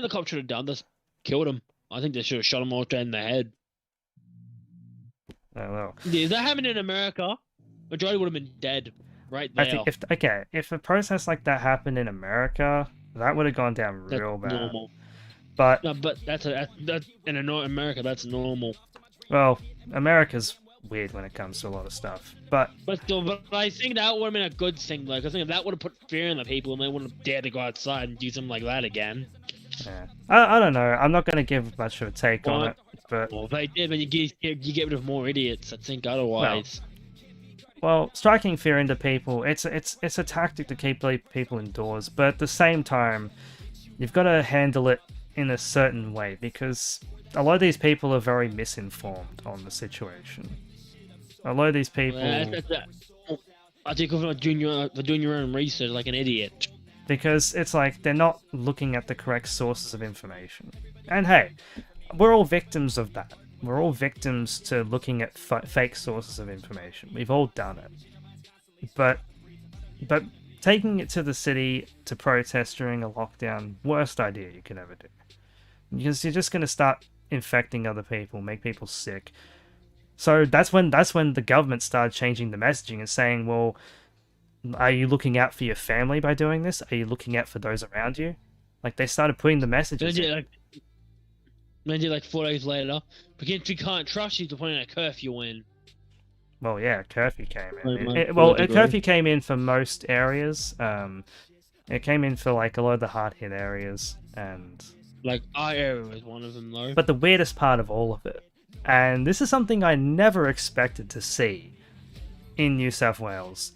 cops should have done this? Killed him. I think they should have shot him all straight in the head. Oh, well. Yeah, if that happened in America, majority would have been dead right there. I think if a protest like that happened in America, that would have gone down real bad. Normal. But that's in America, that's normal. Well, America's weird when it comes to a lot of stuff. But I think that would have been a good thing, though. Because I think that would have put fear in the people, and they wouldn't dare to go outside and do something like that again. Yeah, I don't know. I'm not going to give much of a take on it. But if they did, then you get rid of more idiots. I think otherwise. Well, striking fear into people, it's a tactic to keep people indoors. But at the same time, you've got to handle it in a certain way, because a lot of these people are very misinformed on the situation. A lot of these people... I think for doing your own research like an idiot. Because it's like they're not looking at the correct sources of information. And hey, we're all victims of that. We're all victims to looking at fake sources of information. We've all done it. But taking it to the city to protest during a lockdown, worst idea you could ever do. Because you're just going to start infecting other people, make people sick. So that's when the government started changing the messaging and saying, well, are you looking out for your family by doing this? Are you looking out for those around you? Like, they started putting the messages in. Maybe like 4 days later, because we can't trust you to put a curfew in. Well, yeah, curfew came in. A curfew came in for most areas. It came in for like a lot of the hard-hit areas, and like our area was one of them, though. But the weirdest part of all of it, and this is something I never expected to see in New South Wales.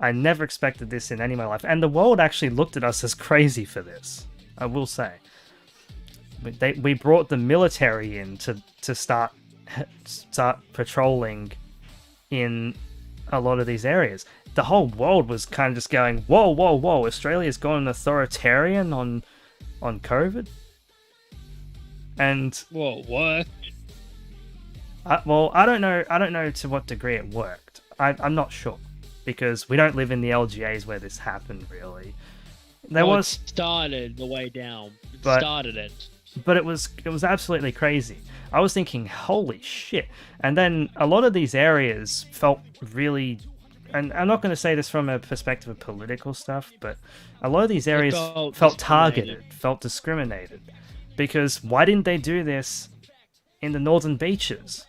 I never expected this in any of my life, and the world actually looked at us as crazy for this. I will say. We brought the military in to start patrolling in a lot of these areas. The whole world was kind of just going, whoa, Australia's gone authoritarian on COVID. And whoa, what? I don't know to what degree it worked. I'm not sure, because we don't live in the LGAs where this happened, really. It started the way down. But it was absolutely crazy. I was thinking, holy shit. And then a lot of these areas felt really... And I'm not going to say this from a perspective of political stuff, but a lot of these areas felt targeted, felt discriminated. Because why didn't they do this in the northern beaches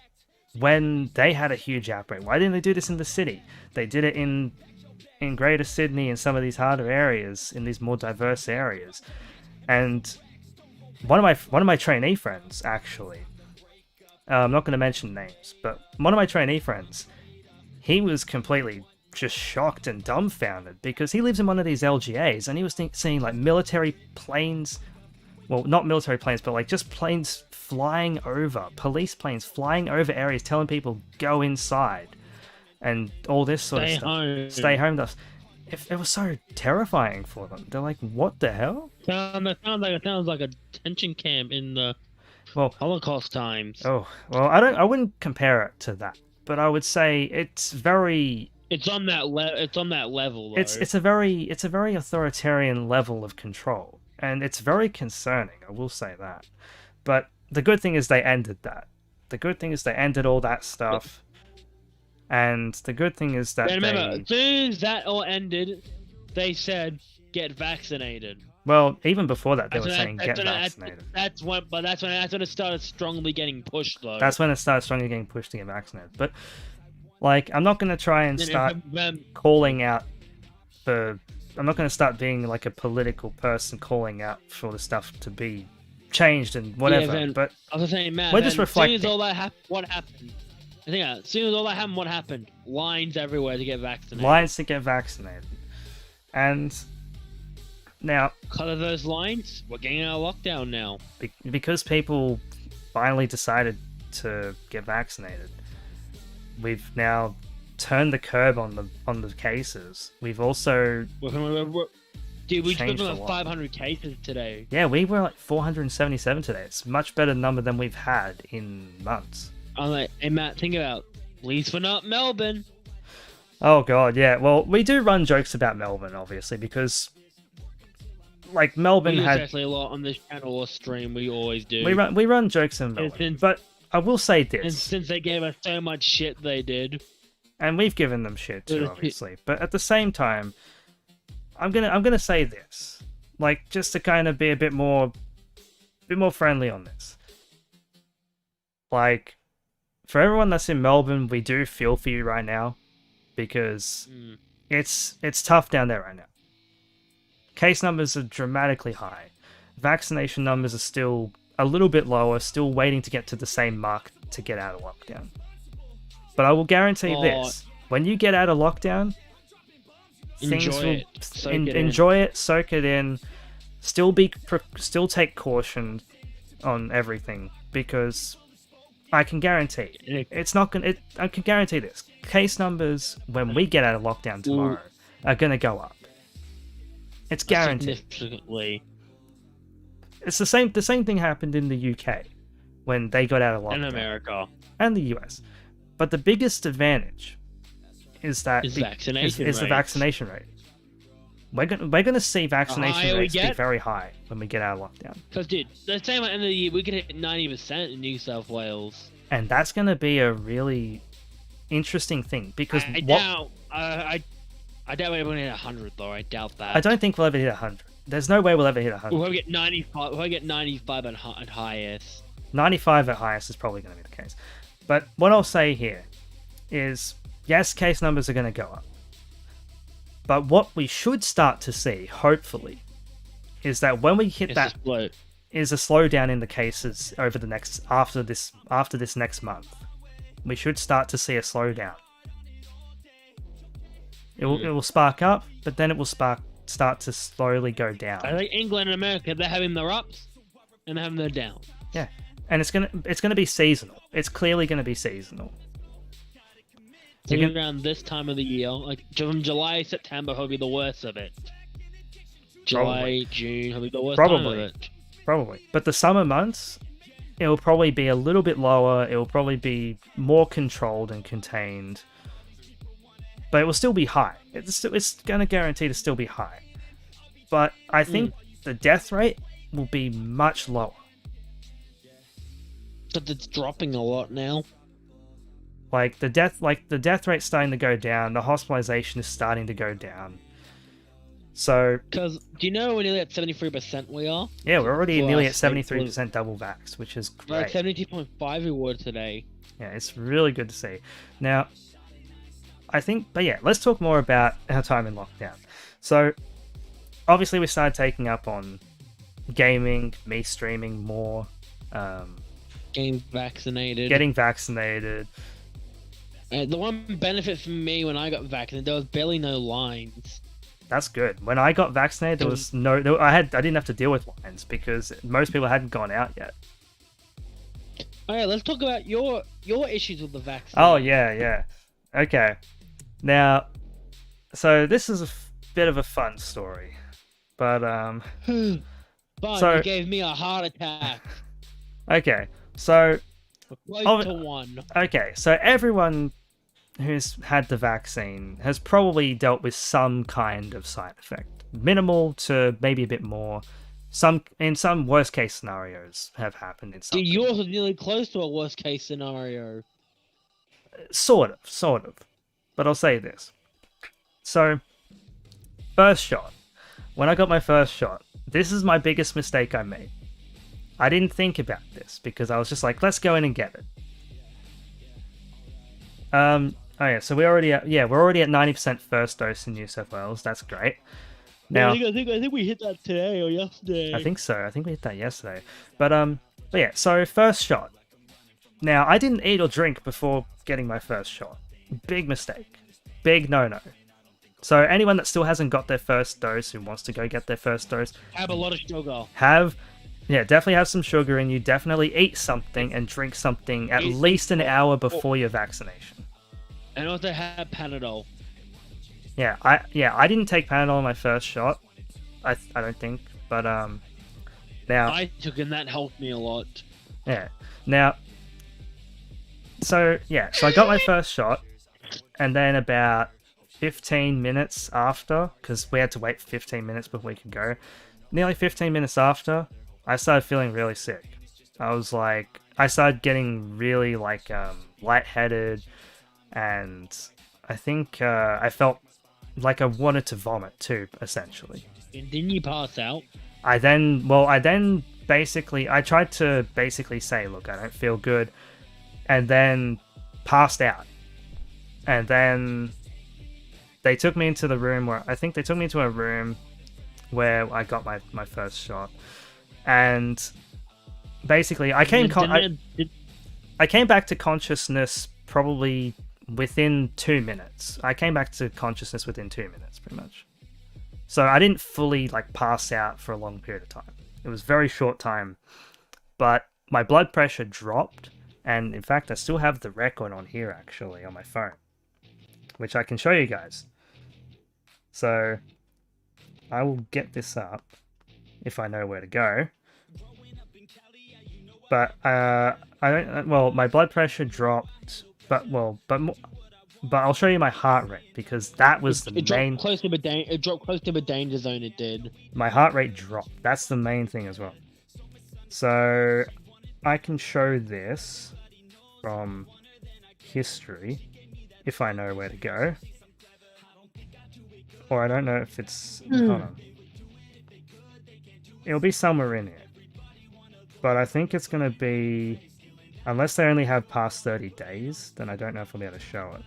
when they had a huge outbreak? Why didn't they do this in the city? They did it in Greater Sydney and some of these harder areas, in these more diverse areas. And one of my trainee friends, actually, I'm not going to mention names, but one of my trainee friends, he was completely just shocked and dumbfounded, because he lives in one of these LGAs, and he was seeing like military planes, well, not military planes, but like just planes flying over, police planes flying over areas, telling people go inside, and all this sort of stuff. Stay home. It was so terrifying for them. They're like, what the hell? It sounds like a detention camp in the Holocaust times. Oh, well, I wouldn't compare it to that. but I would say it's very. It's on that level. Though. It's a very authoritarian level of control, and it's very concerning. I will say that. But the good thing is they ended that. The good thing is they ended all that stuff, and the good thing is that remember, as soon as that all ended, they said get vaccinated. Well, even before that, they were saying get vaccinated. That's when it started strongly getting pushed, though. That's when it started strongly getting pushed to get vaccinated. But like, I'm not gonna try and start calling out I'm not gonna start being like a political person calling out for the stuff to be changed and whatever. Yeah, but I was saying, Matt, we're just reflecting. As soon as all that happened, what happened? I think as soon as all that happened, what happened? Lines everywhere to get vaccinated. Lines to get vaccinated, and now because of those lines, we're getting out of lockdown now. Because people finally decided to get vaccinated, we've now turned the curb on the cases. We've also Dude, we just got 500 cases today. Yeah, we were like 477 today. It's a much better number than we've had in months. I'm like, hey Matt, think about at least we're not Melbourne. Oh god, yeah. Well, we do run jokes about Melbourne, obviously, because like Melbourne had actually a lot on this channel or stream. We always do. We run jokes in Melbourne, but I will say this. And since they gave us so much shit, they did. And we've given them shit too, obviously. But at the same time, I'm gonna say this, like, just to kind of be a bit more friendly on this. Like, for everyone that's in Melbourne, we do feel for you right now, because it's tough down there right now. Case numbers are dramatically high. Vaccination numbers are still a little bit lower, still waiting to get to the same mark to get out of lockdown. But I will guarantee this: when you get out of lockdown, enjoy it, soak it in, still take caution on everything, because I can guarantee it's not gonna. I can guarantee this: case numbers when we get out of lockdown tomorrow are gonna go up. It's guaranteed. Significantly. It's the same thing happened in the UK when they got out of lockdown. And America. And the US. But the biggest advantage is that the vaccination rate. We're gonna see vaccination rates be very high when we get out of lockdown. Because dude, the same at the end of the year we could hit 90% in New South Wales. And that's gonna be a really interesting thing, because I doubt we're gonna hit 100 though. I doubt that. I don't think we'll ever hit 100. There's no way we'll ever hit 100. We'll get 95. We'll get 95 at highest. 95 at highest is probably going to be the case. But what I'll say here is, yes, case numbers are going to go up. But what we should start to see, hopefully, is that when we hit is a slowdown in the cases over the after this next month. We should start to see a slowdown. It will spark up, but then it will start to slowly go down. I think England and America, they're having their ups and they're having their downs. Yeah, and it's gonna be seasonal. It's clearly gonna be seasonal. Around this time of the year, like from July, September, will be the worst of it. July, June, will be the worst time of it. Probably, but the summer months, it will probably be a little bit lower. It will probably be more controlled and contained. But it will still be high. It's going to guarantee to still be high. But I think the death rate will be much lower. But it's dropping a lot now. Like the death rate's starting to go down. The hospitalization is starting to go down. So, because do you know we're nearly at 73% we are? Yeah, we're already nearly at 73% double vaxxed, which is great. Like 72.5 we were today. Yeah, it's really good to see. Now, I think, but yeah, let's talk more about our time in lockdown. So, obviously we started taking up on gaming, me streaming more, getting vaccinated. The one benefit for me when I got vaccinated, there was barely no lines. That's good. When I got vaccinated, there was I didn't have to deal with lines because most people hadn't gone out yet. Alright, let's talk about your issues with the vaccine. Oh yeah. Okay. Now, so this is a bit of a fun story, but you gave me a heart attack. Okay, so Close to one. Okay, so everyone who's had the vaccine has probably dealt with some kind of side effect, minimal to maybe a bit more. In some worst case scenarios have happened in some. Yours was nearly close to a worst case scenario. Sort of. But I'll say this. So, first shot. When I got my first shot, this is my biggest mistake I made. I didn't think about this because I was just like, let's go in and get it. Oh yeah, so we're already at 90% first dose in New South Wales. That's great. Now, I think we hit that today or yesterday. I think so. I think we hit that yesterday. But yeah. So first shot. Now I didn't eat or drink before getting my first shot. Big mistake. Big no-no. So anyone that still hasn't got their first dose, who wants to go get their first dose, have a lot of sugar. Definitely have some sugar in you. Definitely eat something and drink something at least an hour before your vaccination. And also have Panadol. Yeah, I didn't take Panadol on my first shot. I don't think, but now I took it and that helped me a lot. Yeah. Now, so I got my first shot, and then about 15 minutes after, because we had to wait 15 minutes before we could go, nearly 15 minutes after, I started feeling really sick. I started getting really lightheaded, and I think I felt like I wanted to vomit too, essentially. And didn't you pass out? I tried to basically say, look, I don't feel good, and then passed out. And then they took me into a room where I got my first shot. And basically, I came back to consciousness probably within 2 minutes. I came back to consciousness within 2 minutes, pretty much. So I didn't fully pass out for a long period of time. It was very short time, but my blood pressure dropped, and in fact, I still have the record on here actually on my phone, which I can show you guys. So I will get this up if I know where to go. But my blood pressure dropped. But I'll show you my heart rate, because that was the main. It dropped close to the danger zone. It did. My heart rate dropped. That's the main thing as well. So I can show this from history if I know where to go, or I don't know if it's. Hold on. It'll be somewhere in here, but I think it's gonna be. Unless they only have past 30 days, then I don't know if I'll be able to show it.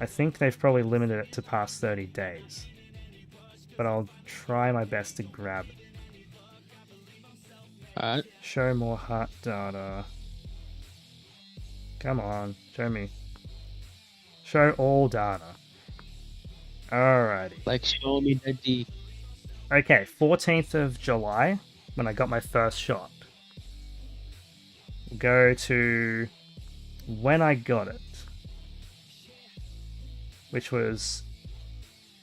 I think they've probably limited it to past 30 days. But I'll try my best to grab it. Alright. Show more heart data. Come on, show me. Show all data. Alrighty. Show me the D. Okay, 14th of July, when I got my first shot. Go to when I got it, which was,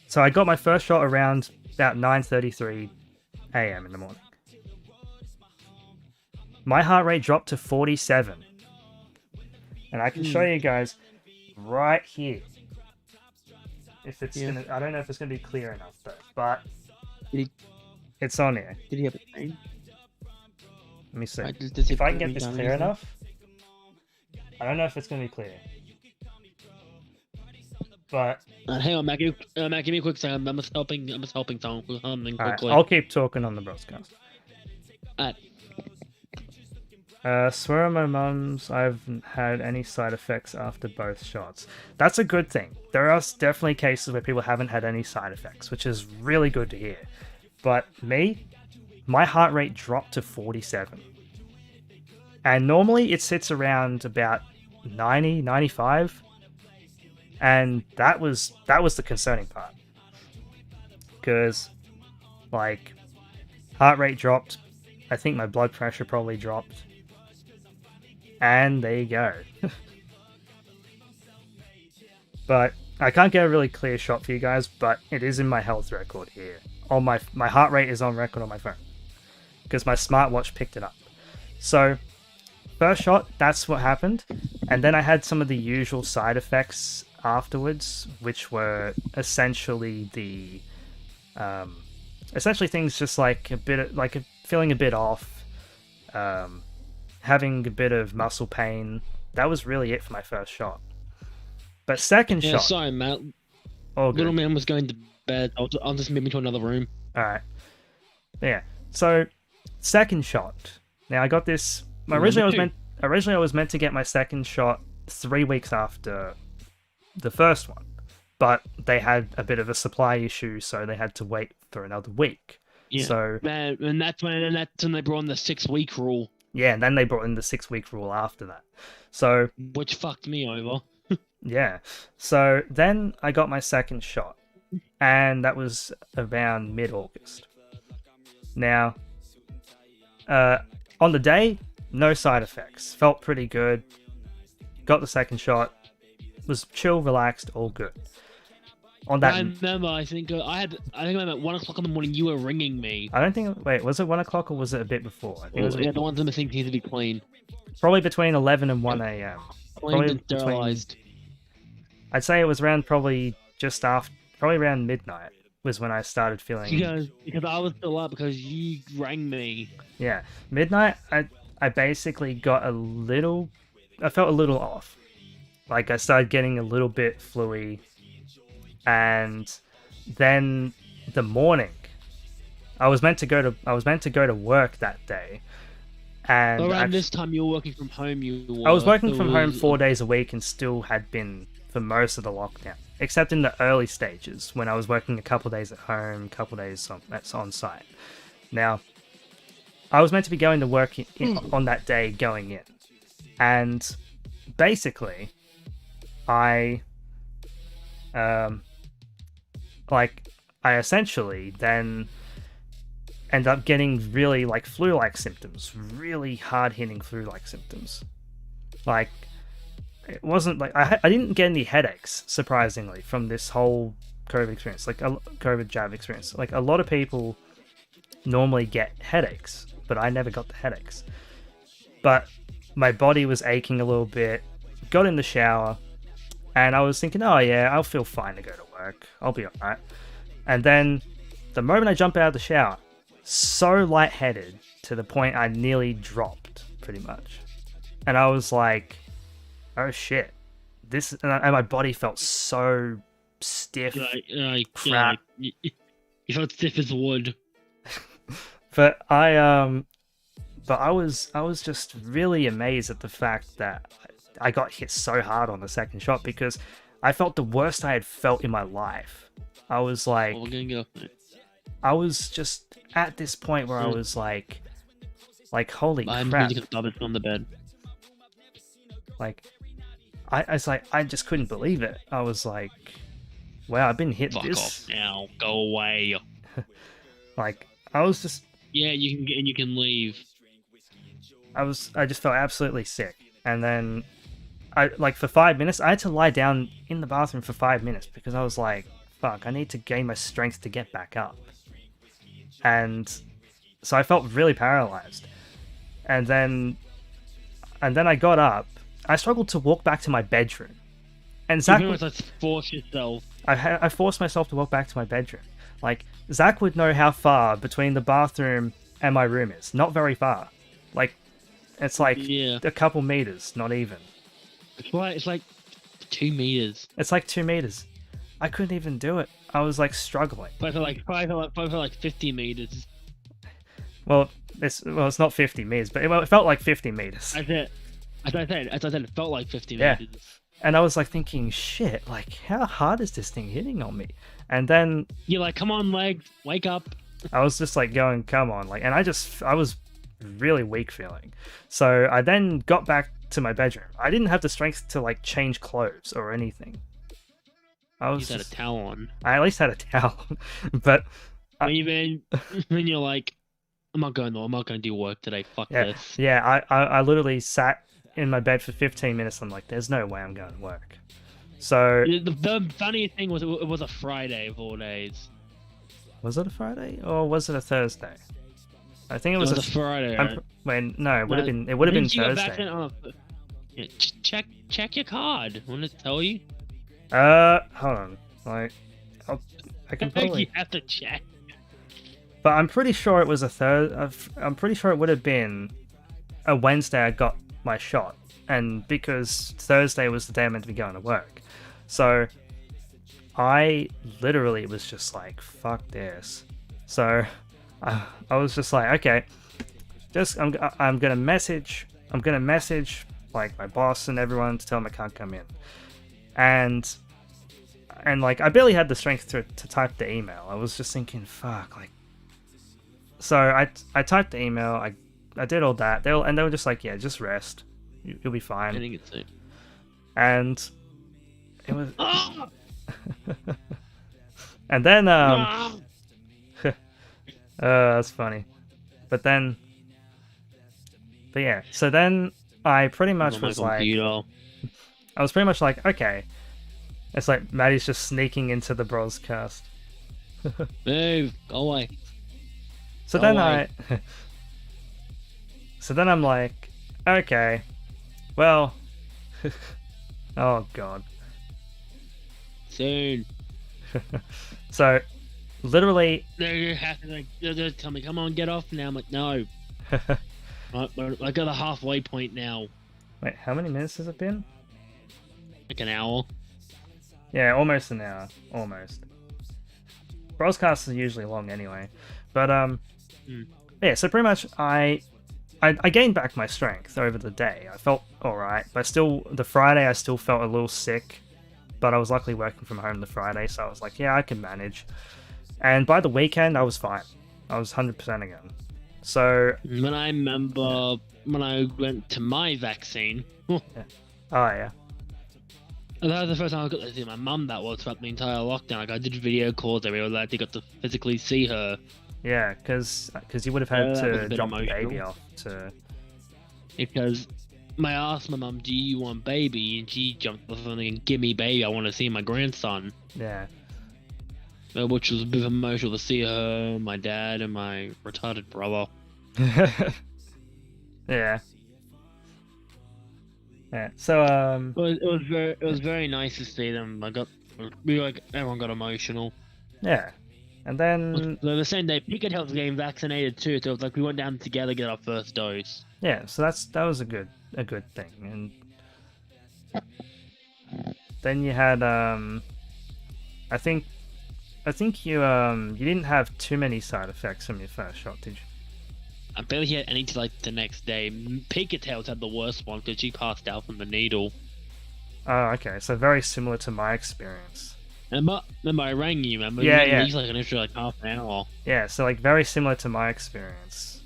so I got my first shot around about 9:33 a.m. in the morning. My heart rate dropped to 47, and I can show you guys right here. If it's gonna, I don't know if it's gonna be clear enough though, but it's on here. Did he have a pain? Let me see. If I can get this clear enough. I don't know if it's going to be clear. But... hang on, Mac, give me a quick second. I'm just helping someone quickly. Right, I'll keep talking on the Brozcast. Swear on my mums, I haven't had any side effects after both shots. That's a good thing. There are definitely cases where people haven't had any side effects, which is really good to hear. But my heart rate dropped to 47. And normally it sits around about 90, 95. And that was the concerning part. Because, heart rate dropped. I think my blood pressure probably dropped. And there you go. But I can't get a really clear shot for you guys, but it is in my health record here. My heart rate is on record on my phone, because my smartwatch picked it up. So first shot, that's what happened. And then I had some of the usual side effects afterwards, which were essentially essentially things just like feeling a bit off, having a bit of muscle pain. That was really it for my first shot. But second shot... Sorry, Matt. Oh, good. Little man was going to bed. I'll just move into another room. Alright. Yeah. So, second shot. Now, I got this... Originally, I was meant to get my second shot 3 weeks after the first one. But they had a bit of a supply issue, so they had to wait for another week. Yeah. So, and that's when they brought in the 6-week rule. Yeah, and then they brought in the 6-week rule after that. So... Which fucked me over. Yeah. So then I got my second shot, and that was around mid-August. Now, on the day, no side effects. Felt pretty good. Got the second shot. Was chill, relaxed, all good. On that, I remember. I think I'm at 1 o'clock in the morning. You were ringing me. I don't think. Wait, was it 1 o'clock or was it a bit before? I think it was the ones in the thing need to be clean. Probably between 11 and 1 a.m. Cleaned and sterilized. I'd say it was around probably around midnight was when I started feeling... Because I was still up because you rang me. Yeah. Midnight, I basically got I felt a little off. Like, I started getting a little bit fluey. And then the morning, I was meant to go to work that day. And around this time you were working from home. I was working from home 4 days a week and still had been for most of the lockdown, except in the early stages when I was working a couple days at home, a couple days on site. Now, I was meant to be going to work on that day going in, and basically, I essentially then end up getting really like flu-like symptoms, really hard-hitting flu-like symptoms, like. It wasn't like I didn't get any headaches, surprisingly, from this whole COVID experience, like a COVID jab experience. Like, a lot of people normally get headaches, but I never got the headaches. But my body was aching a little bit, got in the shower, and I was thinking, oh yeah, I'll feel fine to go to work. I'll be alright. And then the moment I jump out of the shower, so lightheaded to the point I nearly dropped, pretty much. And I was like... oh shit! And my body felt so stiff, crap. You felt stiff as wood. But I was just really amazed at the fact that I got hit so hard on the second shot, because I felt the worst I had felt in my life. I was like, I was just at this point where I was like holy crap! On the bed. Like. I was like, I just couldn't believe it. I was like, wow, I've been hit Fuck this. Off now, go away. Like, I was just... Yeah, you can leave. I just felt absolutely sick. And then, for 5 minutes, I had to lie down in the bathroom for 5 minutes, because I was like, fuck, I need to gain my strength to get back up. And so I felt really paralyzed. And then I got up. I struggled to walk back to my bedroom, and Zach. Force yourself. I forced myself to walk back to my bedroom. Like, Zach would know how far between the bathroom and my room is. Not very far. Like, it's like a couple meters, not even. It's like 2 meters. It's like 2 meters. I couldn't even do it. I was like struggling. Probably like 50 meters. Well, it's not 50 meters, but it felt like 50 meters. As I said, it felt like 50 meters. And I was like thinking, shit, like, how hard is this thing hitting on me? And then... You're like, come on, legs, wake up. I was just like going, come on. Like, and I was really weak feeling. So I then got back to my bedroom. I didn't have the strength to like change clothes or anything. I was had a towel on. I at least had a towel. But... when you're like, I'm not going to do work today, fuck this. Yeah, I literally sat in my bed for 15 minutes. I'm like, there's no way I'm going to work. So the funniest thing was it was a Friday of all days. Was it a Friday or was it a Thursday? I think it was a Friday. No, it would have been. It would have been Thursday. Check your card. Want to tell you? Hold on. Like, I can probably. You have to check. But I'm pretty sure it was a I'm pretty sure it would have been a Wednesday I got my shot, and because Thursday was the day I meant to be going to work, so I literally was just like, fuck this. So I was just like, okay, I'm gonna message like my boss and everyone to tell them I can't come in, and like I barely had the strength to type the email. I was just thinking, fuck, like. So I typed the email. I did all that. They were just like, yeah, just rest. You'll be fine. I think it's it. And it was. And then that's funny. But yeah. So then I pretty much was like, I was pretty much like, okay. It's like Maddie's just sneaking into the Brozcast. Move, go away. So then so then I'm like, okay, well, oh god. Soon. So, literally. They have to like, tell me, come on, get off now. I'm like, no. I got the halfway point now. Wait, how many minutes has it been? Like an hour. Yeah, almost an hour. Almost. Brozcasts are usually long anyway, but yeah. So pretty much, I gained back my strength over the day. I felt all right, but still, the Friday I still felt a little sick. But I was luckily working from home the Friday, so I was like, yeah, I can manage. And by the weekend, I was fine. I was 100% again. So when I remember when I went to my vaccine. Yeah. Oh yeah. And that was the first time I got to see my mum. That was throughout the entire lockdown. Like I did video calls. I really got to physically see her. Yeah, because you would have had to drop the baby off to. Because I asked my mum, "Do you want baby?" And she jumped off and like, "Give me baby. I want to see my grandson." Yeah. Which was a bit emotional to see her, my dad, and my retarded brother. Yeah. Yeah. So it was very nice to see them. Everyone got emotional. Yeah. And then the same day, Pika was getting vaccinated too. So it was like we went down together to get our first dose. Yeah. So that was a good thing. And then you had I think you didn't have too many side effects from your first shot, did you? I barely had any till like the next day. Pigatails had the worst one because she passed out from the needle. Oh, okay. So very similar to my experience. Remember I rang you, remember? Yeah, you yeah. Like an extra like half an hour. Yeah, so like very similar to my experience.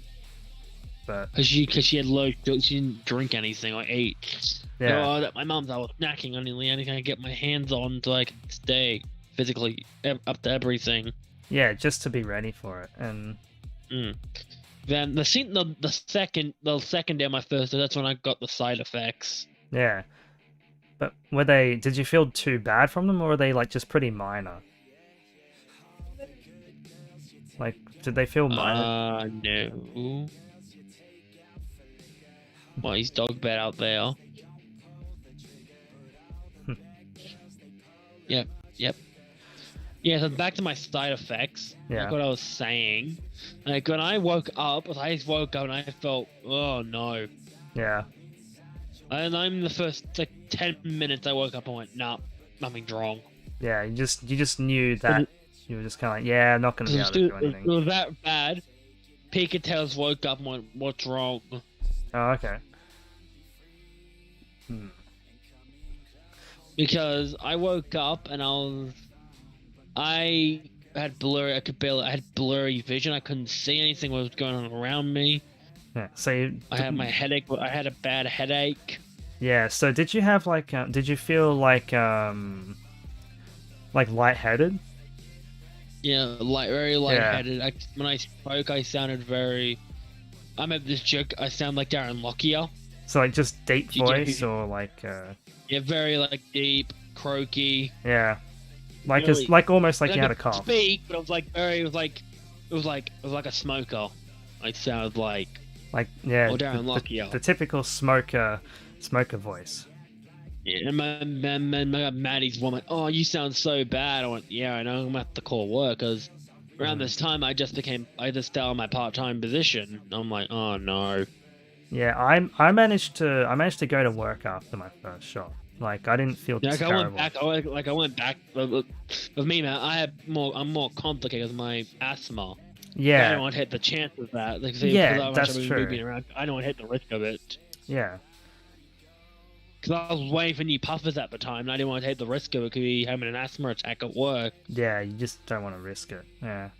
But Cause she had low, she didn't drink anything or eat. yeah. So, my mom's, I was snacking on anything I could get my hands on so I could stay physically up to everything. Yeah, just to be ready for it. And then the second day of my first day, that's when I got the side effects. yeah. But did you feel too bad from them, or were they like just pretty minor? Like, did they feel minor? No. Well, he's dog bed out there. Yep. Yeah, so back to my side effects. Yeah. Like what I was saying. Like when I woke up and I felt, oh no. Yeah. And I'm the first like 10 minutes I woke up and went, nah, nothing's wrong. Yeah, you just knew that you were just kind of like, yeah, I'm not going to be able to do anything. It was that bad. Pigatails woke up and went, what's wrong? Oh, okay. Because I woke up and I had blurry vision. I couldn't see anything what was going on around me. Yeah. So I had my headache. I had a bad headache. Yeah. So did you have like? Did you feel like lightheaded? Yeah, very lightheaded. Yeah. When I spoke, I sounded very. I made this joke. I sound like Darren Lockyer. So like just deep voice or like. Yeah, very like deep, croaky. Yeah. Like almost like you had a cough. Speak, but it was like a smoker. I sound like yeah, oh, Darren Lockyer. The typical smoker voice. Yeah, and my Maddie's woman. Oh, you sound so bad. I went, yeah, I know. I'm gonna have to call work because around this time I just started my part-time position. I'm like, oh no. Yeah, I managed to go to work after my first shot. Like I didn't feel terrible. I went back. With me, man, I'm more complicated with my asthma. Yeah. I don't want to hit the chance of that. Like, that's true. Around, I don't want to hit the risk of it. Yeah. Because I was waiting for new puffers at the time, and I didn't want to take the risk of it because we having an asthma attack at work. Yeah, you just don't want to risk it. Yeah.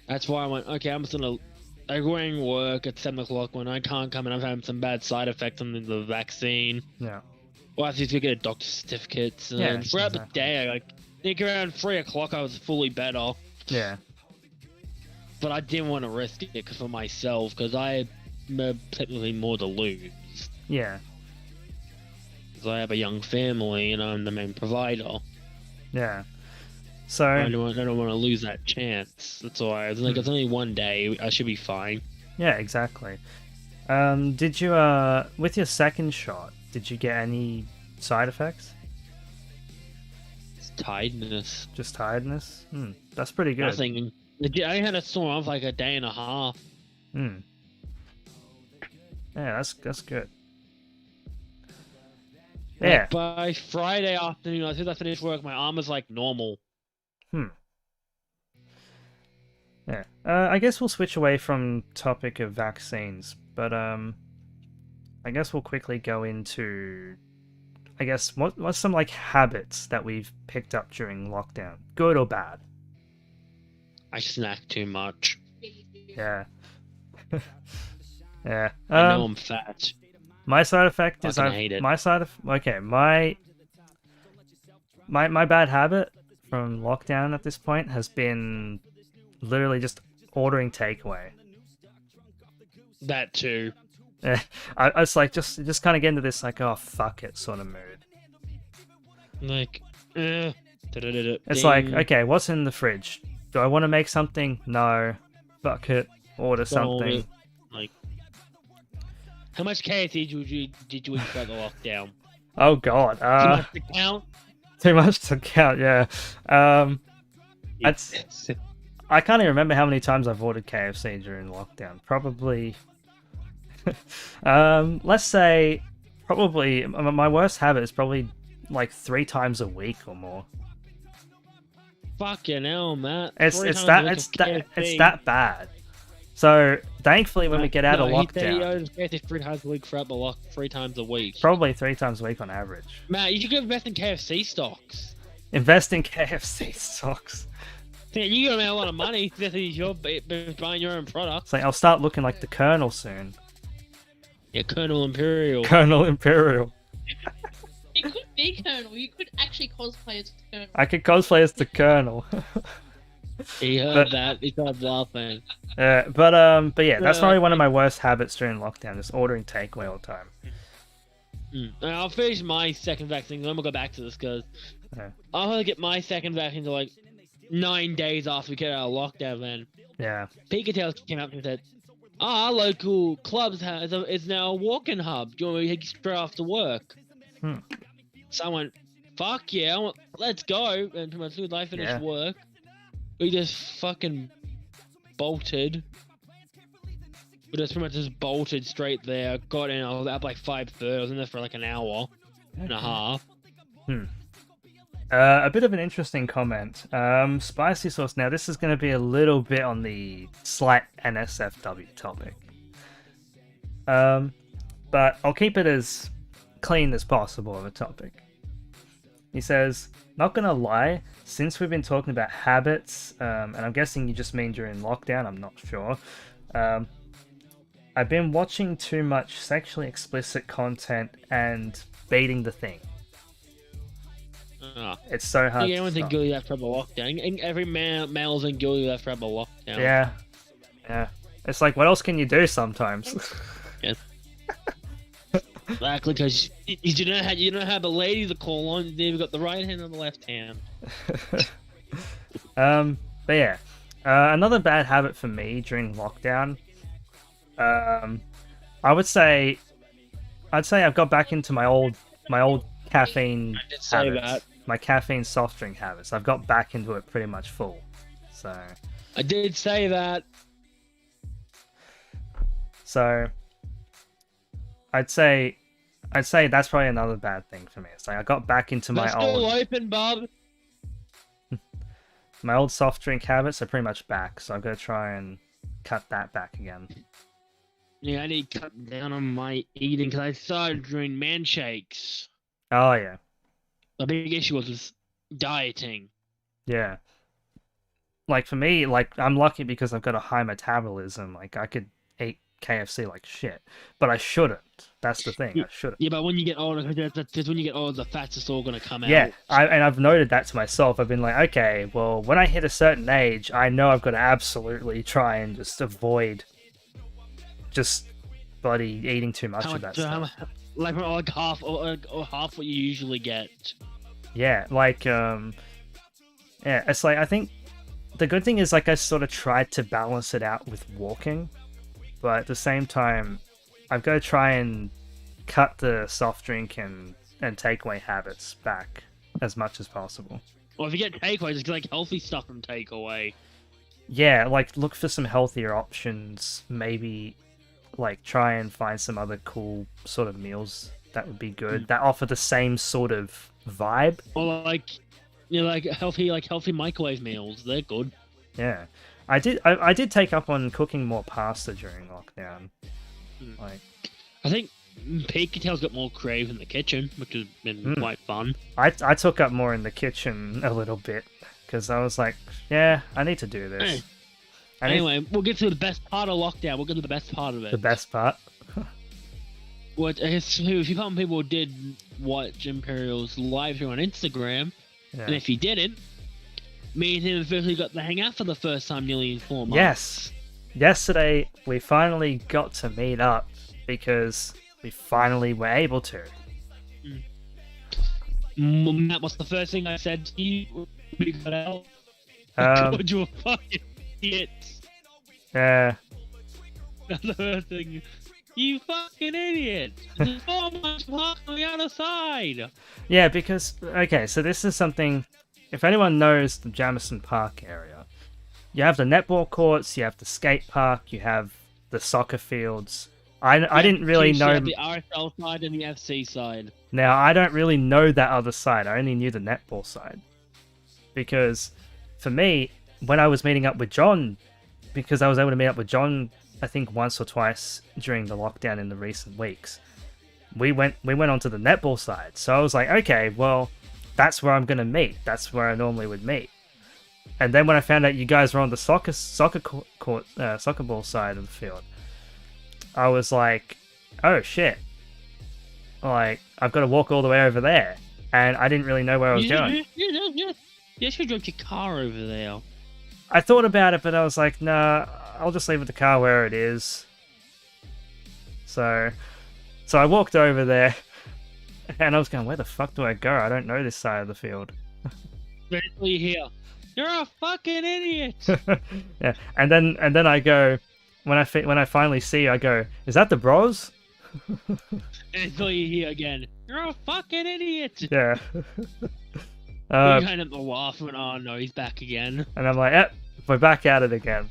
That's why I went, okay, I'm just going to... I'm going to work at 7 o'clock when I can't come and I'm having some bad side effects on the vaccine. Yeah. Well, I have to get a doctor's certificate. And throughout the day, I think around 3 o'clock I was fully better. Yeah. But I didn't want to risk it for myself because I had technically more to lose. Yeah. Because I have a young family and I'm the main provider. Yeah. So I don't want to lose that chance. That's why I was like, it's only one day. I should be fine. Yeah, exactly. Did you with your second shot? Did you get any side effects? It's tiredness. Just tiredness. That's pretty good. Nothing. I had a sore arm for like a day and a half. Yeah, that's good. Yeah. Like by Friday afternoon, as soon as I finished work, my arm was like normal. Yeah. I guess we'll switch away from topic of vaccines, but I guess we'll quickly go into, I guess, what's some like habits that we've picked up during lockdown, good or bad? I snack too much. Yeah. Yeah. I know I'm fat. My side effect is I hate it. my bad habit from lockdown at this point has been literally just ordering takeaway. That too. Yeah, I was like just kind of get into this like, oh fuck it sort of mood. Like, it's like, okay, what's in the fridge? Do I want to make something? No. Fuck it. Order something. Like, how much KFC did you eat throughout the lockdown? Oh god. Too much to count? Too much to count, yeah. I can't even remember how many times I've ordered KFC during lockdown. Probably let's say probably my worst habit is probably like 3 times a week or more. Fucking hell, Matt. It's that bad. So thankfully, when we get out of lockdown, he 3 times a week throughout the 3 times a week. Probably 3 times a week on average. Matt, you should go invest in KFC stocks. Invest in KFC stocks. Yeah, you're gonna make a lot of money if you're buying your own products. So I'll start looking like the Colonel soon. Yeah, Colonel Imperial. Colonel Imperial. It could be Colonel. You could actually cosplay as Colonel. I could cosplay as the Colonel. He heard that. He started laughing. But yeah, that's probably one of my worst habits during lockdown, just ordering takeaway all the time. I'll finish my second vaccine, then we'll go back to this, because I'll have to get my second vaccine to like 9 days after we get out of lockdown, then. Yeah. Pikachu came up and said, our local clubs is now a walk-in hub. Do you want me to take you straight after work? So I went, fuck yeah, let's go. And pretty much as soon as I finished work, we just fucking bolted. We just pretty much just bolted straight there. Got in, I was up like 5:30. I was in there for like an hour and a half. A bit of an interesting comment. Spicy sauce. Now, this is going to be a little bit on the slight NSFW topic. But I'll keep it as clean as possible of a topic. He says, not going to lie, since we've been talking about habits, and I'm guessing you just mean during lockdown, I'm not sure. I've been watching too much sexually explicit content and beating the thing. It's so hard. Everyone's been guilty after the lockdown. And every male's been guilty after the lockdown. Yeah. It's like, what else can you do sometimes? Yes. Exactly, because you don't have a lady to call on. You've got the right hand and the left hand. But yeah, Another bad habit for me during lockdown. I'd say I've got back into my old caffeine I did say habits. that. My caffeine soft drink habits. I've got back into it pretty much full. So I did say that. So I'd say that's probably another bad thing for me. It's like I got back into my Let's go old open, Bob. my old soft drink habits are pretty much back, so I'm gonna try and cut that back again. Yeah, I need to cut down on my eating because I started doing man shakes. Oh yeah. The big issue was dieting. Yeah. Like for me, like I'm lucky because I've got a high metabolism. Like I could eat KFC like shit, but I shouldn't. That's the thing. I shouldn't. Yeah, but when you get older, because when you get older, the fat's just all gonna come Yeah, out. and I've noted that to myself. I've been like, okay, well, when I hit a certain age, I know I've got to absolutely try and just avoid just bloody eating too much of that stuff. Like half or half what you usually get. Yeah, like yeah, it's like I think the good thing is like I sort of tried to balance it out with walking, but at the same time, I've got to try and cut the soft drink and takeaway habits back as much as possible. Well, if you get takeaway, just get like healthy stuff from takeaway. Yeah, like look for some healthier options. Maybe like try and find some other cool sort of meals that would be good that offer the same sort of vibe. Or like, like healthy microwave meals. They're good. Yeah, I did take up on cooking more pasta during lockdown. Like, I think Pikachu's got more creative in the kitchen, which has been quite fun. I took up more in the kitchen a little bit because I was like, yeah, I need to do this. Anyway, we'll get to the best part of lockdown. We'll get to the best part of it. The best part. What if you people did watch Imperial's live stream on Instagram, and if you didn't, me and him officially got to hang out for the first time nearly in 4 months. Yes. Yesterday, we finally got to meet up because we finally were able to. That was the first thing I said to you when we got out. God, you were fucking idiot. Yeah. That's the first thing. You fucking idiot! There's so much park on the other side! Yeah, because, okay, so this is something, if anyone knows the Jamison Park area, you have the netball courts, you have the skate park, you have the soccer fields. I didn't really know... You have the RSL side and the FC side. Now, I don't really know that other side, I only knew the netball side. Because, for me, when I was meeting up with John, because I was able to meet up with John I think once or twice during the lockdown in the recent weeks, we went onto the netball side. So I was like, okay, well, that's where I'm gonna meet. That's where I normally would meet. And then when I found out you guys were on the soccer ball side of the field, I was like, oh shit! Like I've got to walk all the way over there, and I didn't really know where I was going. You should drive your car over there. I thought about it, but I was like, nah, I'll just leave the car where it is. So I walked over there, and I was going, where the fuck do I go? I don't know this side of the field. Eventually here. You're a fucking idiot! Yeah, and then I go, when I finally see you, I go, is that the Broz? Until you hear again, you're a fucking idiot! Yeah. You kind of laugh and oh no, he's back again. And I'm like, yep, we're back at it again.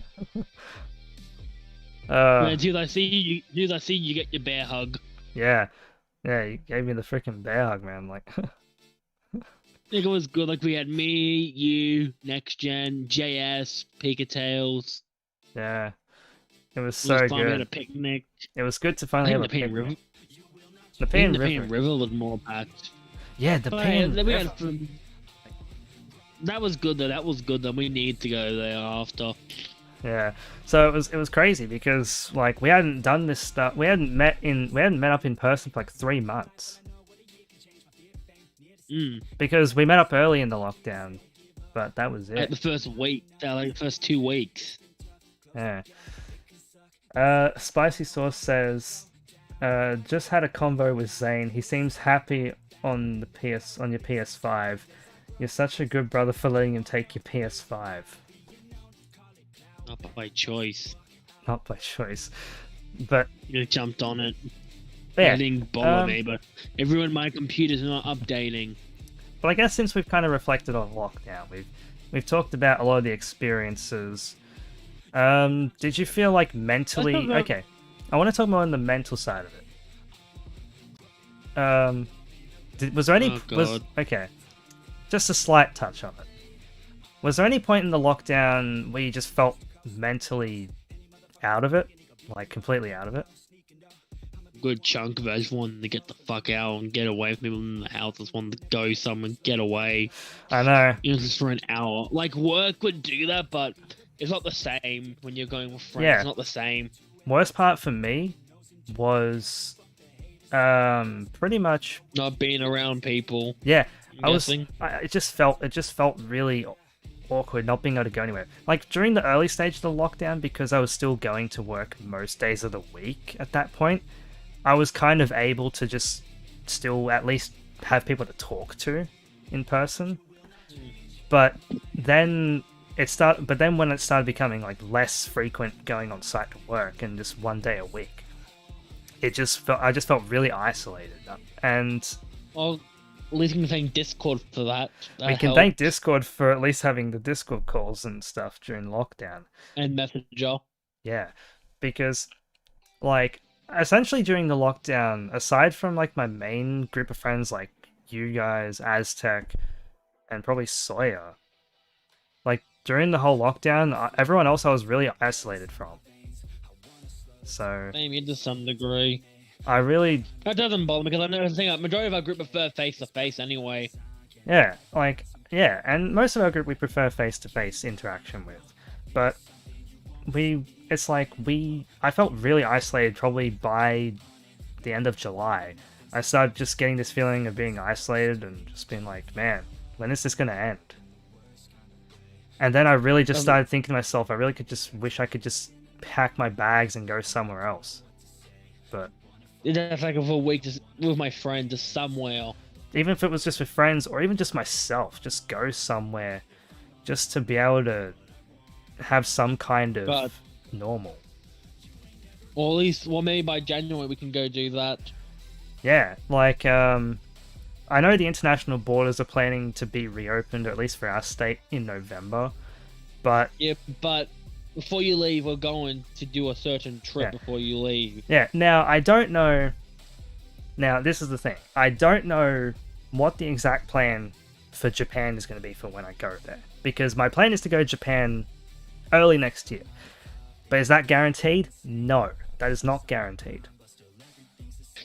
Dude, I see you get your bear hug. Yeah, you gave me the freaking bear hug, man. Like, I think it was good. Like we had me, you, Next Gen, JS, Pikachu. Yeah, it was so good. We had a picnic. It was good to finally have a picnic. River. The Nepean River was more packed. Yeah, the Nepean River. That was good though. That was good. Then we need to go there after. Yeah, so it was crazy because like we hadn't done this stuff. We hadn't met up in person for like 3 months. Because we met up early in the lockdown, but that was it. Like the first week, like the first 2 weeks. Yeah. Spicy Sauce says, just had a convo with Zane. He seems happy on your PS5. You're such a good brother for letting him take your PS5. Not by choice. Not by choice. But You jumped on it. yeah, It didn't bother me, but everyone, my computer's not updating. But I guess since we've kind of reflected on lockdown, we've talked about a lot of the experiences. Did you feel like mentally okay? I want to talk more on the mental side of it. Was there any okay? Just a slight touch on it. Was there any point in the lockdown where you just felt mentally out of it, like completely out of it? Good chunk of it. I just wanted to get the fuck out and get away from people in the house. I just wanted to go somewhere and get away. I know. Just for an hour. Like, work would do that, but it's not the same when you're going with friends. Yeah. It's not the same. Worst part for me was pretty much not being around people. Yeah, it just felt really awkward not being able to go anywhere. Like during the early stage of the lockdown, because I was still going to work most days of the week at that point, I was kind of able to just still at least have people to talk to in person. But then when it started becoming like less frequent going on site to work and just one day a week, I just felt really isolated. And well, at least we can thank Discord for that. We can thank Discord for at least having the Discord calls and stuff during lockdown. And Messenger. Yeah, because like essentially during the lockdown, aside from like my main group of friends like you guys, Aztec, and probably Sawyer, like during the whole lockdown, everyone else I was really isolated from. So maybe to some degree. That doesn't bother me because I know the thing. A majority of our group prefer face-to-face anyway. Yeah, and most of our group we prefer face-to-face interaction with, but I felt really isolated probably by the end of July. I started just getting this feeling of being isolated and just being like, man, when is this gonna end? And then I really just started thinking to myself, I really wish I could just pack my bags and go somewhere else. But that's like for a week just with my friend just somewhere. Even if it was just with friends or even just myself, just go somewhere just to be able to have some kind of normal. Or at least, maybe by January we can go do that. Yeah, like, I know the international borders are planning to be reopened, at least for our state, in November, but... Yeah, but before you leave, we're going to do a certain trip before you leave. Yeah, now, I don't know... Now, this is the thing. I don't know what the exact plan for Japan is going to be for when I go there. Because my plan is to go to Japan early next year. But is that guaranteed? No, that is not guaranteed.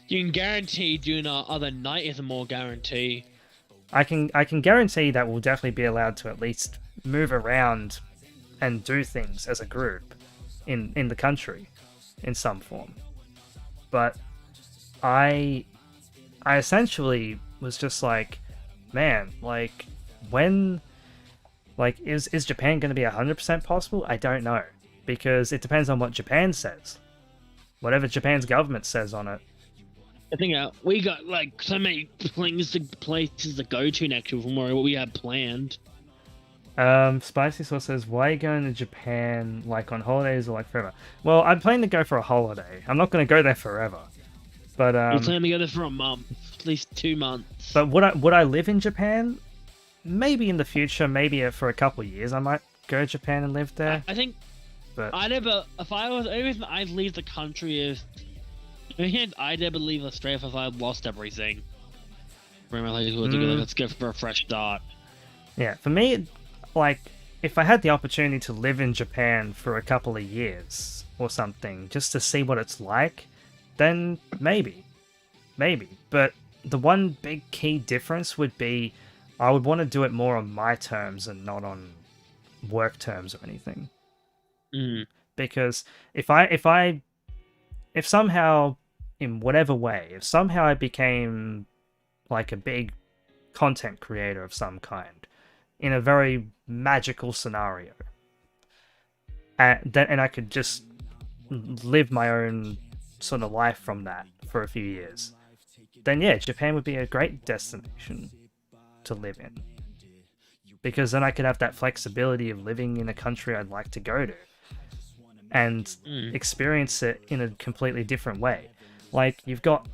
You can guarantee doing our other night is a more guarantee. I can guarantee that we'll definitely be allowed to at least move around and do things as a group in the country in some form. But I essentially was just like, man, like when, like is Japan going to be 100% possible? I don't know, because it depends on what Japan says. Whatever Japan's government says on it. I think we got like so many places to go to next year from what we had planned. Spicy Sauce says, why are you going to Japan, like on holidays or like forever? Well, I'm planning to go for a holiday. I'm not going to go there forever. But we're planning to go there for a month, at least 2 months. But would I live in Japan? Maybe in the future, maybe for a couple of years I might go to Japan and live there. I think but if I was, even if I'd leave the country, I'd never leave Australia if I lost everything. Let's go for a fresh start. Yeah, for me, like, if I had the opportunity to live in Japan for a couple of years or something, just to see what it's like, then maybe. But the one big key difference would be I would want to do it more on my terms and not on work terms or anything. Because if somehow, in whatever way, if somehow I became like a big content creator of some kind in a very magical scenario, and I could just live my own sort of life from that for a few years, then yeah, Japan would be a great destination to live in, because then I could have that flexibility of living in a country I'd like to go to. and experience it in a completely different way. Like, you've got,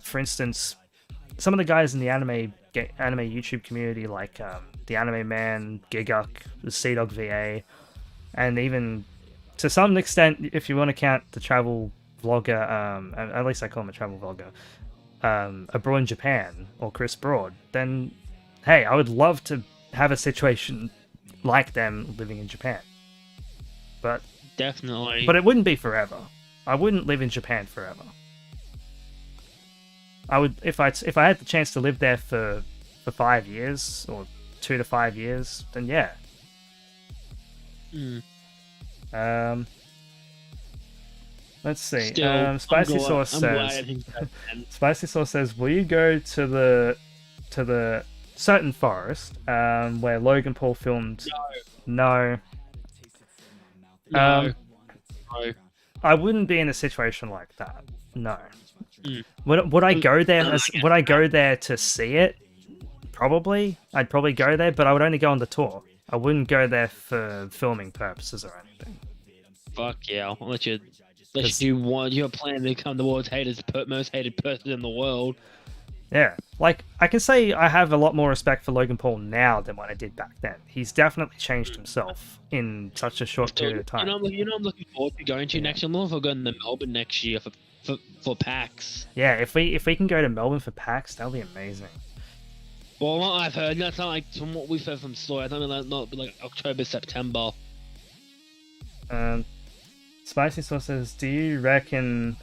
for instance, some of the guys in the anime YouTube community, like the Anime Man, Giguk, the Seadog VA, and even to some extent, if you want to count the travel vlogger, at least I call him a travel vlogger, Abroad in Japan, or Chris Broad, then hey, I would love to have a situation like them living in Japan. But definitely. But it wouldn't be forever. I wouldn't live in Japan forever. I would, if I had the chance to live there for 5 years, or 2 to 5 years, then yeah. Let's see. Still, Spicy Sauce says, "Will you go to the certain forest where Logan Paul filmed?" No. No. I wouldn't be in a situation like that. No. Would I go there? Would I go there to see it? Probably. I'd probably go there, but I would only go on the tour. I wouldn't go there for filming purposes or anything. Fuck yeah! I'll let you do what you're planning to become the world's most hated person in the world. Yeah, like, I can say I have a lot more respect for Logan Paul now than what I did back then. He's definitely changed himself in such a short period of time. You know, I'm looking forward to going to next year. I'm looking forward to going to Melbourne next year for PAX. Yeah, if we can go to Melbourne for PAX, that'll be amazing. Well, what I've heard, that's not like from what we've heard from Story. I think that'll not be like October, September. Spicy Sauce says, "Do you reckon?"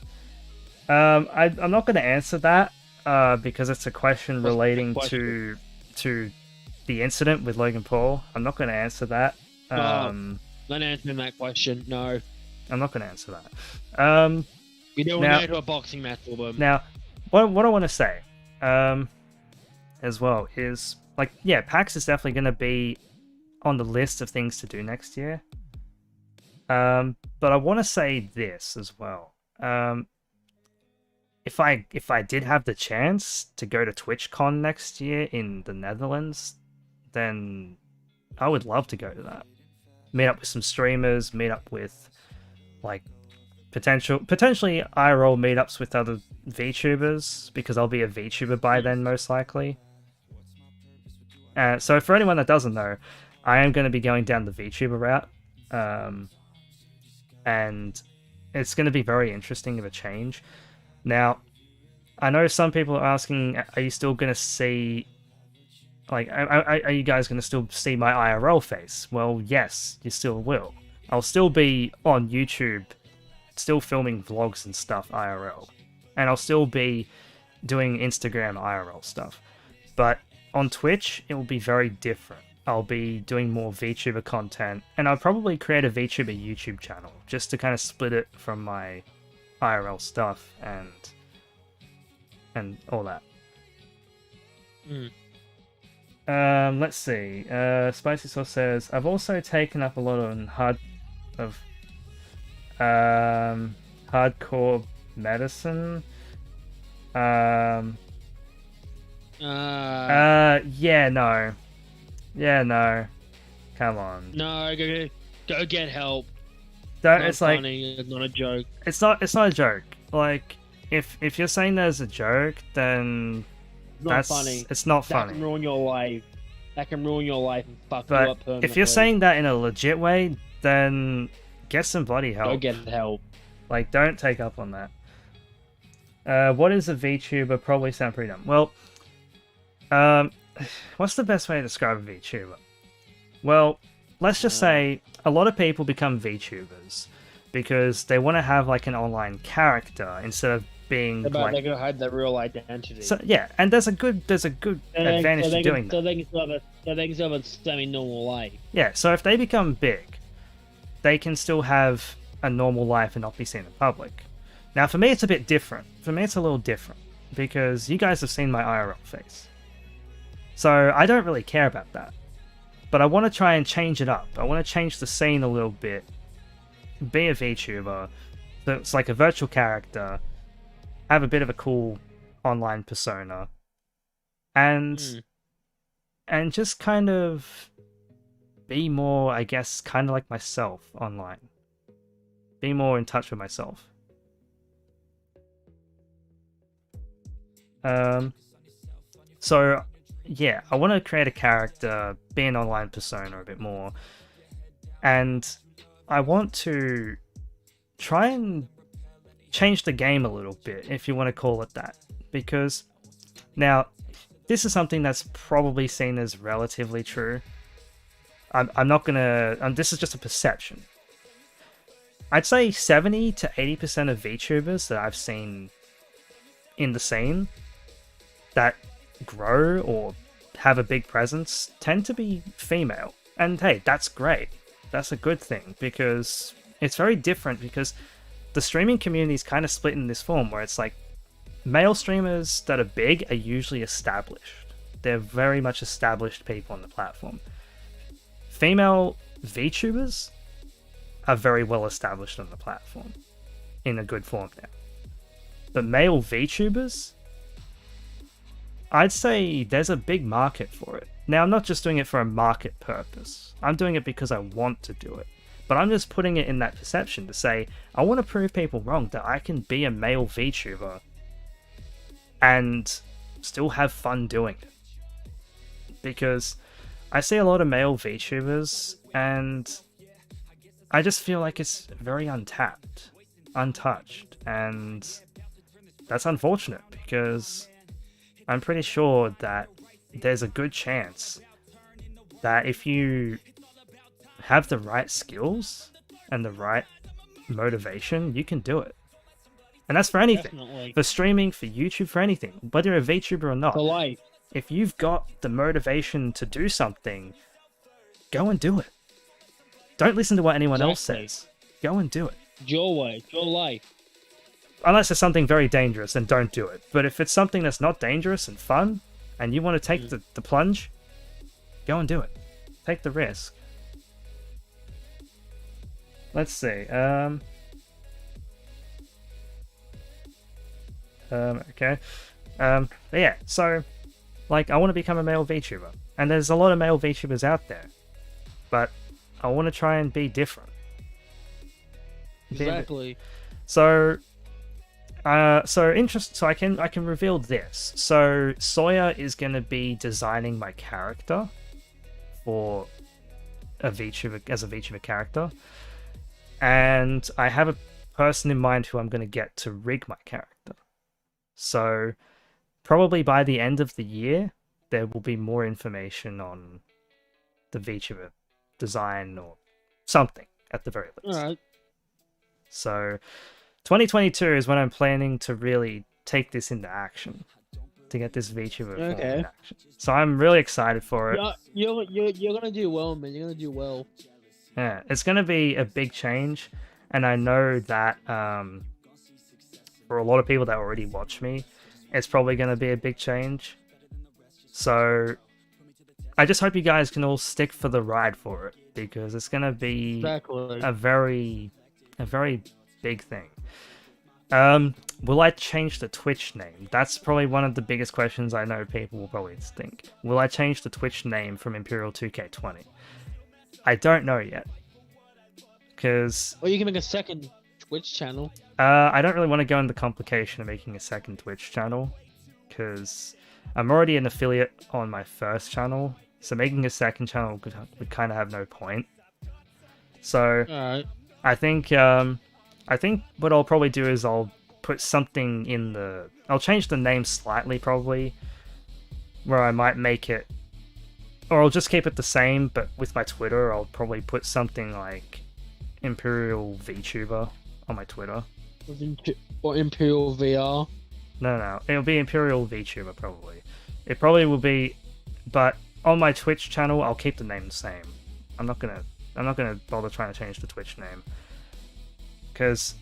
I'm not going to answer that because it's a question relating to the incident with Logan Paul. I'm not going to answer that. Not answering that question. No, I'm not going to answer that. We don't want to go to a boxing match with them. Now, what I want to say, as well is, like, yeah, PAX is definitely going to be on the list of things to do next year. But I want to say this as well. If I did have the chance to go to TwitchCon next year in the Netherlands, then I would love to go to that. Meet up with some streamers, meet up with, like, potentially IRL meetups with other VTubers, because I'll be a VTuber by then, most likely. So for anyone that doesn't know, I am going to be going down the VTuber route. And it's going to be very interesting of a change. Now, I know some people are asking, are you still going to see, like, are you guys going to still see my IRL face? Well, yes, you still will. I'll still be on YouTube, still filming vlogs and stuff IRL. And I'll still be doing Instagram IRL stuff. But on Twitch, it will be very different. I'll be doing more VTuber content, and I'll probably create a VTuber YouTube channel just to kind of split it from my IRL stuff and all that. Let's see. Spicy Sauce says, "I've also taken up a lot on hardcore medicine." Yeah, no. Come on. No, go get help. Don't, it's like, funny. It's not a joke. It's not a joke. Like, if you're saying that as a joke, then not funny. It's not funny. That can ruin your life. That can ruin your life and fuck you up permanently. If you're saying that in a legit way, then get some bloody help. Go get help. Like, don't take up on that. What is a VTuber? Probably sound pretty dumb. Well, what's the best way to describe a VTuber? Well, let's just say a lot of people become VTubers because they want to have, like, an online character instead of being they're going to hide their real identity. So yeah, and there's a good advantage to doing that. So they can still have a semi-normal life. Yeah, so if they become big, they can still have a normal life and not be seen in public. Now, for me, it's a bit different. For me, it's a little different because you guys have seen my IRL face. So I don't really care about that. But I want to try and change it up. I want to change the scene a little bit. Be a VTuber. So it's like a virtual character. Have a bit of a cool online persona. And just kind of be more, I guess, kind of like myself online. be more in touch with myself. So yeah, I want to create a character, be an online persona a bit more, and I want to try and change the game a little bit, if you want to call it that, because now this is something that's probably seen as relatively true. I'm not gonna. This is just a perception. I'd say 70 to 80% of VTubers that I've seen in the scene that grow or have a big presence tend to be female. And hey, that's great. That's a good thing, because it's very different, because the streaming community is kind of split in this form where it's like male streamers that are big are usually established. They're very much established people on the platform. Female VTubers are very well established on the platform in a good form now. But male VTubers, I'd say there's a big market for it. Now, I'm not just doing it for a market purpose. I'm doing it because I want to do it. But I'm just putting it in that perception to say, I want to prove people wrong that I can be a male VTuber and still have fun doing it. Because I see a lot of male VTubers and I just feel like it's very untapped, untouched, and that's unfortunate, because I'm pretty sure that there's a good chance that if you have the right skills and the right motivation, you can do it. And that's for anything. Definitely. For streaming, for YouTube, for anything. Whether you're a VTuber or not. For life. If you've got the motivation to do something, go and do it. Don't listen to what anyone else says. Go and do it. Your way, your life. Unless it's something very dangerous, then don't do it. But if it's something that's not dangerous and fun, and you want to take the plunge, go and do it. Take the risk. Let's see. Okay. But yeah, so, like, I want to become a male VTuber. And there's a lot of male VTubers out there. But I want to try and be different. Exactly. So I can reveal this. So Sawyer is going to be designing my character for a VTuber character, and I have a person in mind who I'm going to get to rig my character. So probably by the end of the year, there will be more information on the VTuber design or something at the very least. All right. So 2022 is when I'm planning to really take this into action, to get this VTuber into action. So I'm really excited for it. You're gonna do well, man. You're gonna do well. Yeah, it's gonna be a big change, and I know that for a lot of people that already watch me, it's probably gonna be a big change. So I just hope you guys can all stick for the ride for it, because it's gonna be a very big thing. Will I change the Twitch name? That's probably one of the biggest questions I know people will probably think. Will I change the Twitch name from Imperial 2K20? I don't know yet. Because... Or you can make a second Twitch channel. I don't really want to go into the complication of making a second Twitch channel, because I'm already an affiliate on my first channel, so making a second channel would kind of have no point. So, alright. I think what I'll probably do is I'll put something in the... I'll change the name slightly, probably, where I might make it... Or I'll just keep it the same, but with my Twitter, I'll probably put something like Imperial VTuber on my Twitter. Or Imperial VR? No, it'll be Imperial VTuber, probably. It probably will be... But on my Twitch channel, I'll keep the name the same. I'm not gonna bother trying to change the Twitch name. Because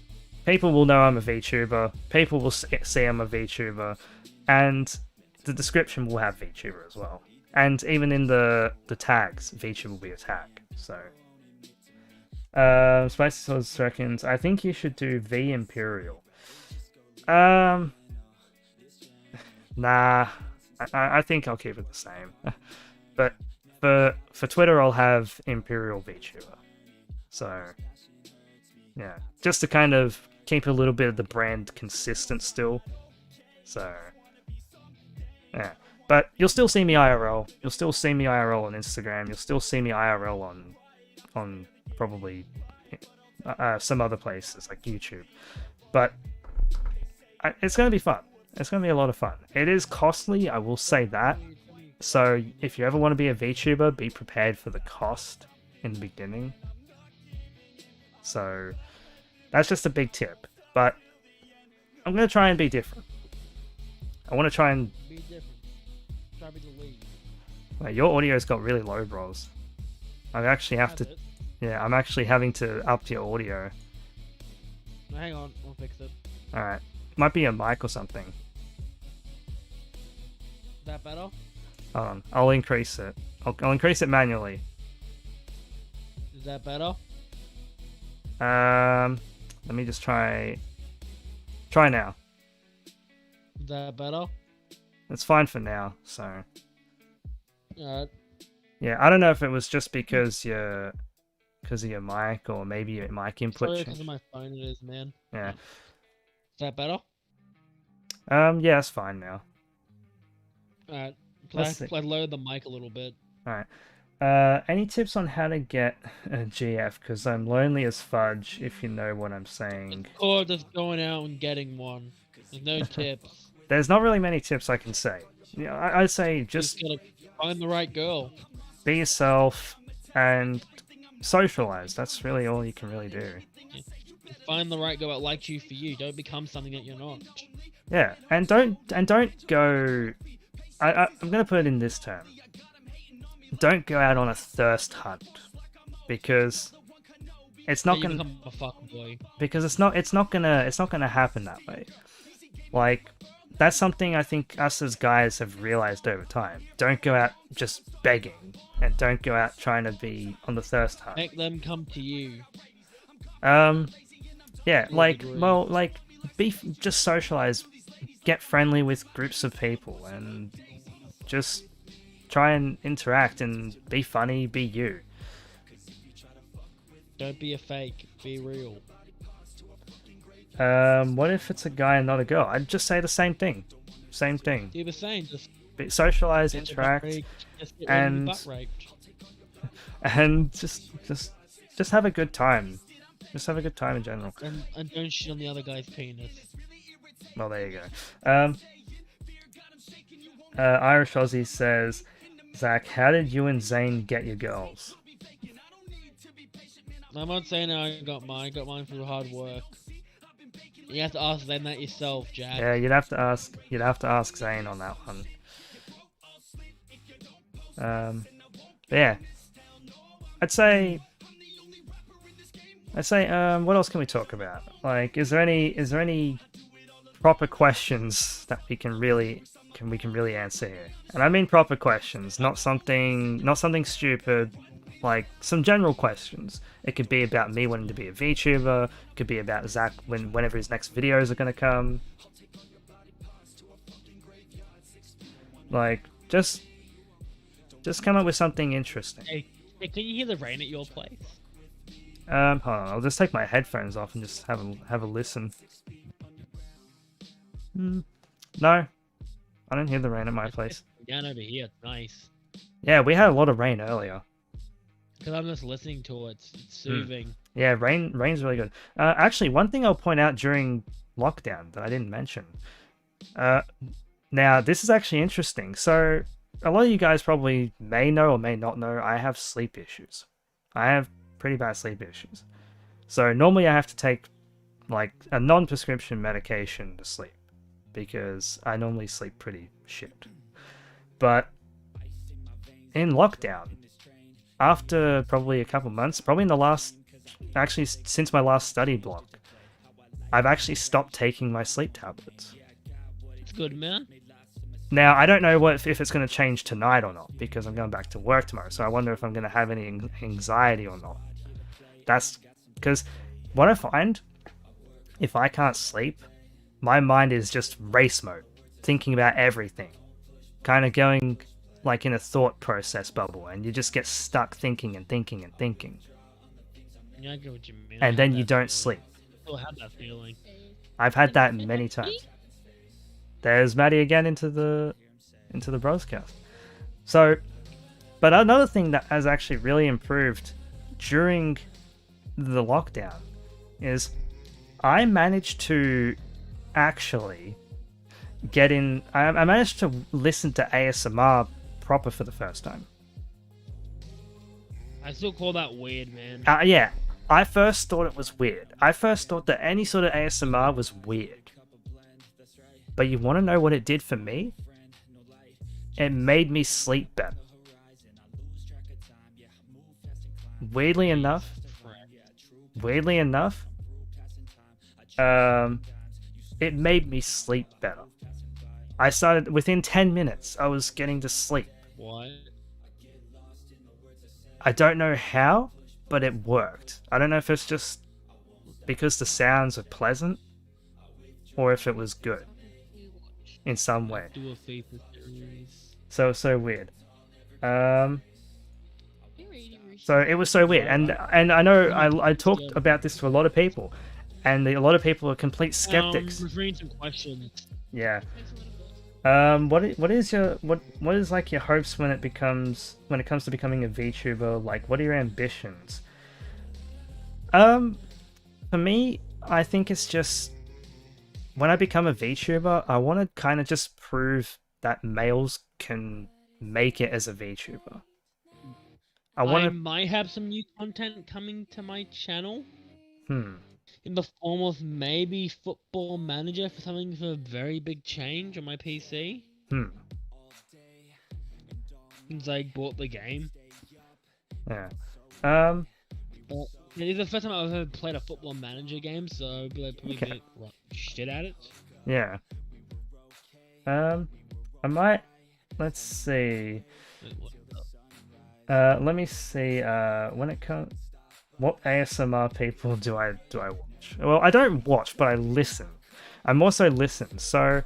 people will know I'm a VTuber, people will see I'm a VTuber, and the description will have VTuber as well. And even in the tags, VTuber will be a tag. So, Spicy Sauce reckons, I think you should do V Imperial. Nah, I think I'll keep it the same. But for Twitter, I'll have Imperial VTuber. So, Yeah, just to kind of keep a little bit of the brand consistent still. So, yeah. But you'll still see me IRL. You'll still see me IRL on Instagram. You'll still see me IRL on probably some other places like YouTube. But it's going to be fun. It's going to be a lot of fun. It is costly, I will say that. So if you ever want to be a VTuber, be prepared for the cost in the beginning. So that's just a big tip. But I'm going to try and be different. I want to try and... Be different. Try to be the lead. Wait, your audio's got really low, bros. I actually have to... Yeah, I'm actually having to up your audio. No, hang on, I'll fix it. Alright. Might be a mic or something. Is that better? Hold on. I'll increase it. I'll increase it manually. Is that better? Let me just try now. Is that better? It's fine for now, so... Alright. Yeah, I don't know if it was just because of your mic, or maybe your mic input Sorry, changed. because of my phone it is, man. Yeah. Is that better? Yeah, it's fine now. Alright. Let's I lowered the mic a little bit. Alright. Any tips on how to get a GF? Because I'm lonely as fudge, if you know what I'm saying. Or just going out and getting one. There's no tips. There's not really many tips I can say. You know, I'd say just gotta find the right girl. Be yourself and socialize. That's really all you can really do. Find the right girl that likes you for you. Don't become something that you're not. Yeah, and don't go... I'm gonna put it in this term. Don't go out on a thirst hunt, because it's not gonna become a fuckboy. Because it's not gonna happen that way. Like, that's something I think us as guys have realized over time. Don't go out just begging, and don't go out trying to be on the thirst hunt. Make them come to you. Yeah, just socialize, get friendly with groups of people, and just try and interact and be funny, be you. Don't be a fake, be real. What if it's a guy and not a girl? I'd just say the same thing. Same thing. Do the same. Just socialize, interact, and just have a good time. Just have a good time in general. And don't shit on the other guy's penis. Well, there you go. Irish Aussie says, Zach, how did you and Zane get your girls? I'm not saying I got mine. I got mine through hard work. You have to ask them that yourself, Jack. Yeah, you'd have to ask Zane on that one. Yeah. I'd say what else can we talk about? Like, is there any proper questions that we can really answer here? And I mean proper questions, not something stupid, like some general questions. It could be about me wanting to be a VTuber, it could be about Zach whenever his next videos are gonna come. Like, just come up with something interesting. Hey, can you hear the rain at your place? Hold on, I'll just take my headphones off and just have a listen. No, I don't hear the rain at my place. Down over here, it's nice. Yeah, we had a lot of rain earlier. Because I'm just listening to it, it's soothing. Yeah, rain's really good. Actually, one thing I'll point out during lockdown that I didn't mention. Now, this is actually interesting. So, a lot of you guys probably may know or may not know, I have sleep issues. I have pretty bad sleep issues. So, normally I have to take, like, a non-prescription medication to sleep, because I normally sleep pretty shit. But in lockdown, after probably a couple months, probably since my last study block, I've actually stopped taking my sleep tablets. It's good, man. Now, I don't know if it's going to change tonight or not, because I'm going back to work tomorrow, so I wonder if I'm going to have any anxiety or not. That's because what I find, if I can't sleep, my mind is just race mode, thinking about everything, kind of going like in a thought process bubble, and you just get stuck thinking and thinking and thinking. Yeah, I get what you mean. And then you don't sleep. I had that feeling. I've had that many times. There's Maddie again into the Brozcast. So, but another thing that has actually really improved during the lockdown is I managed to actually get in. I managed to listen to ASMR proper for the first time. I still call that weird, man. Yeah, I first thought it was weird. I first thought that any sort of ASMR was weird. But you want to know what it did for me? It made me sleep better. Weirdly enough, it made me sleep better. I started, within 10 minutes, I was getting to sleep. What? I don't know how, but it worked. I don't know if it's just because the sounds are pleasant, or if it was good in some way. So weird. So it was so weird, and I know I talked about this to a lot of people, and a lot of people are complete skeptics. Referring to questions. Yeah. What is like your hopes when it comes to becoming a VTuber? Like, what are your ambitions? For me, I think it's just when I become a VTuber, I want to kind of just prove that males can make it as a VTuber. I might have some new content coming to my channel. In the form of maybe Football Manager for something for a very big change on my PC. Since I bought the game. Yeah. It is the first time I've ever played a Football Manager game, so I'll probably get shit at it. Yeah. I might. Let's see. Let me see. When it comes, what ASMR people do I watch? Well, I don't watch, but I listen. I'm also listen. So,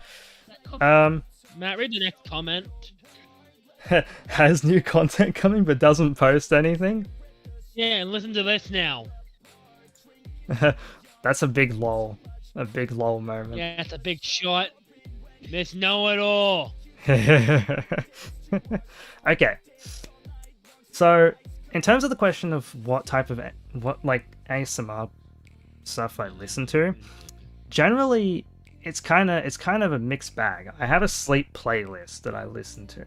Matt, read the next comment. Has new content coming but doesn't post anything? Yeah, and listen to this now. That's a big lol. A big lol moment. Yeah, that's a big shot. Miss know-it-all. Okay. So, in terms of the question of what type of ASMR stuff I listen to, generally it's kind of a mixed bag. I have a sleep playlist that I listen to.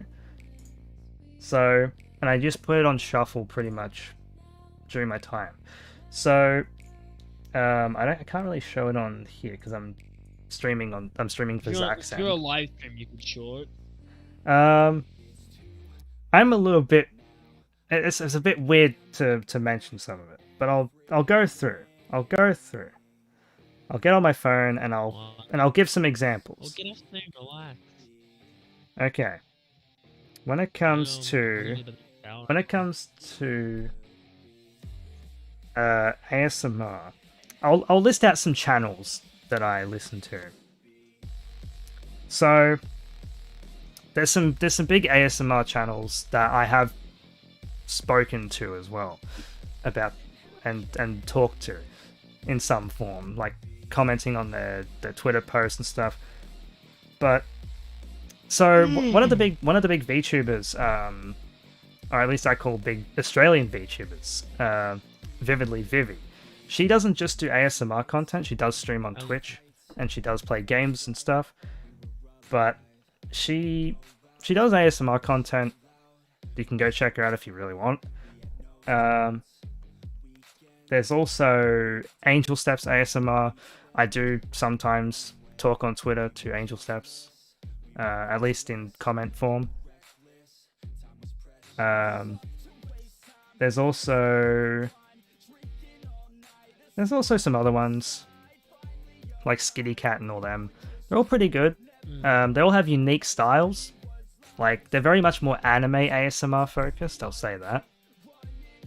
So, and I just put it on shuffle pretty much during my time. So, I can't really show it on here because I'm streaming for Zack's. If you're a live stream, you can show it. I'm a little bit. It's a bit weird to mention some of it, but I'll go through. I'll get on my phone and I'll give some examples. Well, get off there, relax. Okay. When it comes to ASMR, I'll list out some channels that I listen to. So there's some big ASMR channels that I have spoken to as well about and talked to in some form, like commenting on their Twitter posts and stuff. But so one of the big VTubers, or at least I call big Australian VTubers, Vividly Vivi. She doesn't just do ASMR content, she does stream on Twitch and she does play games and stuff. But she does ASMR content. You can go check her out if you really want. There's also Angel Steps ASMR. I do sometimes talk on Twitter to Angel Steps, at least in comment form. There's also some other ones like Skitty Cat and all them. They're all pretty good. They all have unique styles. Like, they're very much more anime ASMR focused, I'll say that.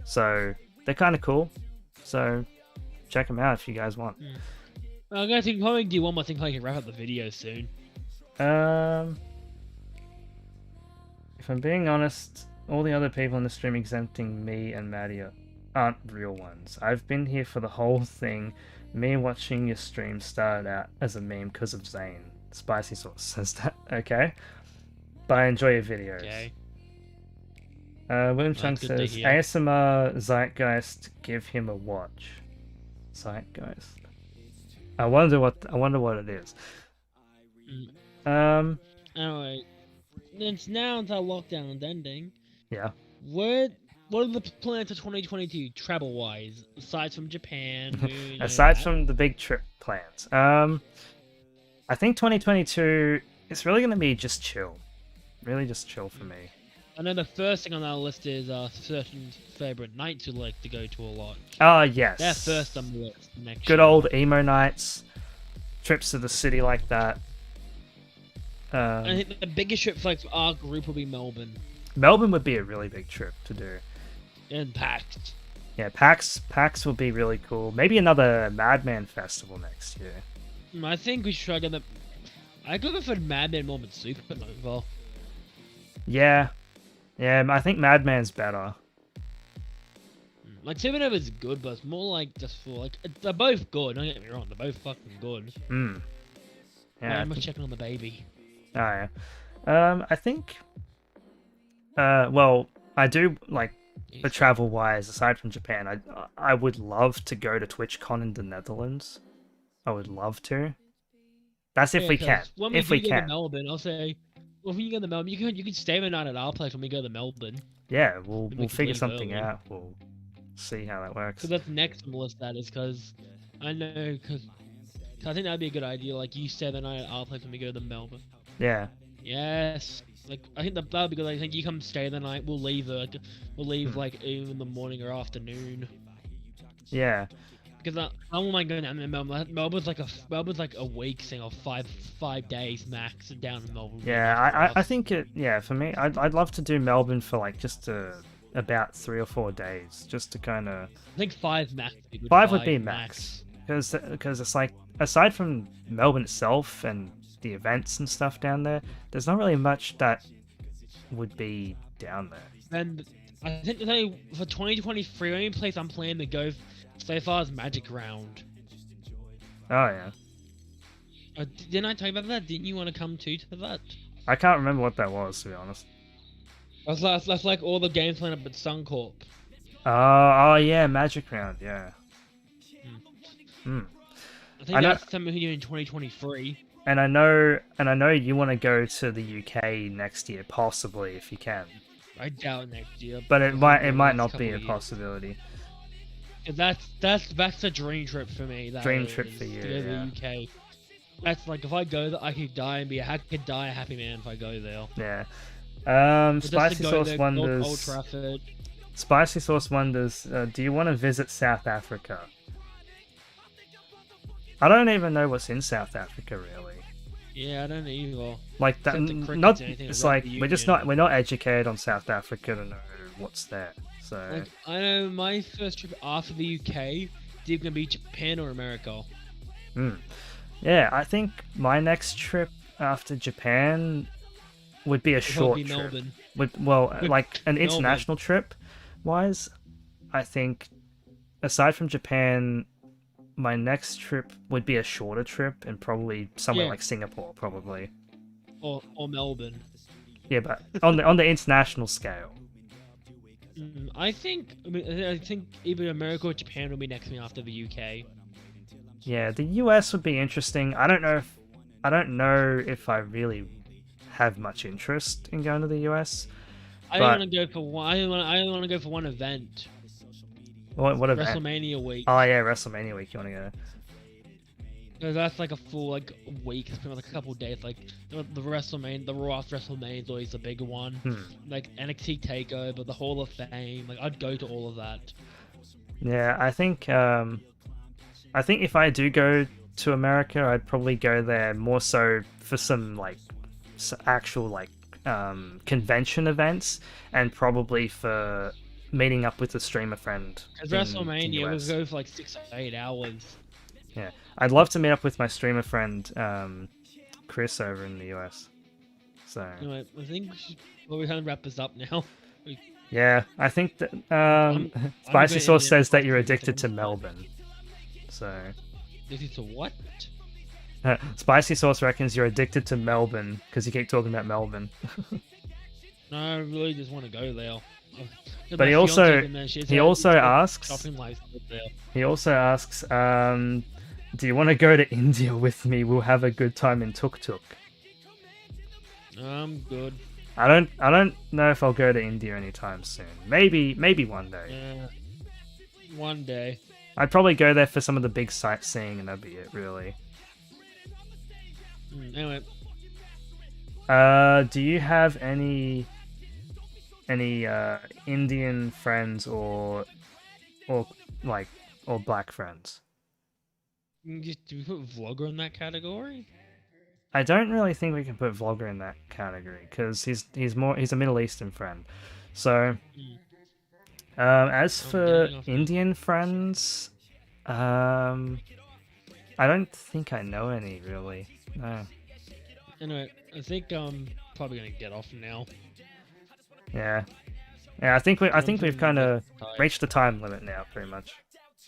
So, they're kind of cool. So, check them out if you guys want. I'm going to probably do one more thing so I can wrap up the video soon. If I'm being honest, all the other people in the stream exempting me and Maddie are... aren't real ones. I've been here for the whole thing. Me watching your stream started out as a meme because of Zane. Spicy Sauce says that. Okay. But I enjoy your videos. Okay. William Chung says, ASMR Zeitgeist, give him a watch. Zeitgeist. I wonder what it is. Anyway, it's now until lockdown is ending. Yeah. What are the plans for 2022 travel wise, aside from Japan? Aside from the big trip plans, I think 2022 is really gonna be just chill. Really just chill for me. I know the first thing on our list is certain favorite nights you like to go to a lot. Oh, yes. They're first on the list next Good year. old emo nights, trips to the city like that. I think the biggest trip for our group will be Melbourne. Melbourne would be a really big trip to do. And PAX. Yeah, PAX will be really cool. Maybe another Madman Festival next year. I think we should try to get I could go for Madman Melbourne Supernova. Yeah. Yeah, I think Madman's better. Like, Supernova's good, but it's more like just for, like, they're both good, don't get me wrong, they're both fucking good. Yeah. I'm just checking on the baby. Oh, yeah. I think, well, I do, like, for travel-wise, aside from Japan, I would love to go to TwitchCon in the Netherlands. I would love to. That's if we can. If we can. To Melbourne, I'll say, well, when you go to Melbourne, you can stay the night at our place when we go to Melbourne. Yeah, we'll figure something out. We'll see how that works. So that's next on the list, that is, because I know, because I think that'd be a good idea, like, you stay the night at our place when we go to Melbourne. Yeah. Yes. Like, I think that would be good. I think you come stay the night, we'll leave, like, even in the morning or afternoon. Yeah. Because I don't mind going down to Melbourne. Melbourne's like a week thing, or five days max down in Melbourne. Yeah, I think for me, I'd love to do Melbourne for like just about 3 or 4 days, just to kind of. I think 5 max. 5 would be max, because it's like, aside from Melbourne itself and the events and stuff down there, there's not really much that would be down there. And I think for 2023, the only place I'm planning to go so far is Magic Round. Oh, yeah. Didn't I tell you about that? Didn't you want to come to that? I can't remember what that was, to be honest. That's like all the games playing up at Suncorp. Oh yeah, Magic Round, yeah. I think that's something you do in 2023. And I know you want to go to the UK next year, possibly, if you can. I doubt next year. But it might not be a possibility. That's a dream trip for me. Dream trip for you, to go to the UK. That's like, if I go there, I could die a happy man if I go there. Yeah. Spicy Sauce wonders. Old Trafford. Spicy Sauce wonders. Do you want to visit South Africa? I don't even know what's in South Africa, really. Yeah, I don't either. Like that. Not. It's like we're not educated on South Africa to know what's there. So. Like, I know my first trip after the UK is either gonna be Japan or America. Yeah, I think my next trip after Japan would be a short trip. Melbourne. Like an international trip wise, I think aside from Japan, my next trip would be a shorter trip and probably somewhere like Singapore, probably. Or Melbourne. Yeah, but on the international scale. I think either America or Japan will be next to me after the UK. Yeah, the US would be interesting. I don't know if I really have much interest in going to the US. I only want to go for one. I only want to go for one event. What event? WrestleMania week. Oh yeah, WrestleMania week. You want to go? Because that's like a full week. It's been like a couple of days. Like the WrestleMania, the Raw after WrestleMania is always the bigger one. Like NXT Takeover, the Hall of Fame. Like I'd go to all of that. Yeah, I think if I do go to America, I'd probably go there more so for some actual convention events, and probably for meeting up with a streamer friend. Because WrestleMania would go for like 6 or 8 hours. Yeah, I'd love to meet up with my streamer friend Chris over in the US. So anyway, I think we kind of wrap this up now. Yeah, I think that Spicy Sauce says that you're addicted to Melbourne. So. Addicted to what? Spicy Sauce reckons you're addicted to Melbourne because you keep talking about Melbourne. No, I really just want to go there. But he also asks. He also asks, do you want to go to India with me? We'll have a good time in Tuk Tuk. I'm good. I don't know if I'll go to India anytime soon. Maybe one day. Yeah, one day. I'd probably go there for some of the big sightseeing, and that'd be it, really. Anyway. Do you have any Indian friends or black friends? Do we put vlogger in that category? I don't really think we can put vlogger in that category because he's a Middle Eastern friend. So, as for Indian friends, I don't think I know any really. No. Anyway, I think I'm probably gonna get off now. Yeah. I think we've kind of reached the time limit now, pretty much.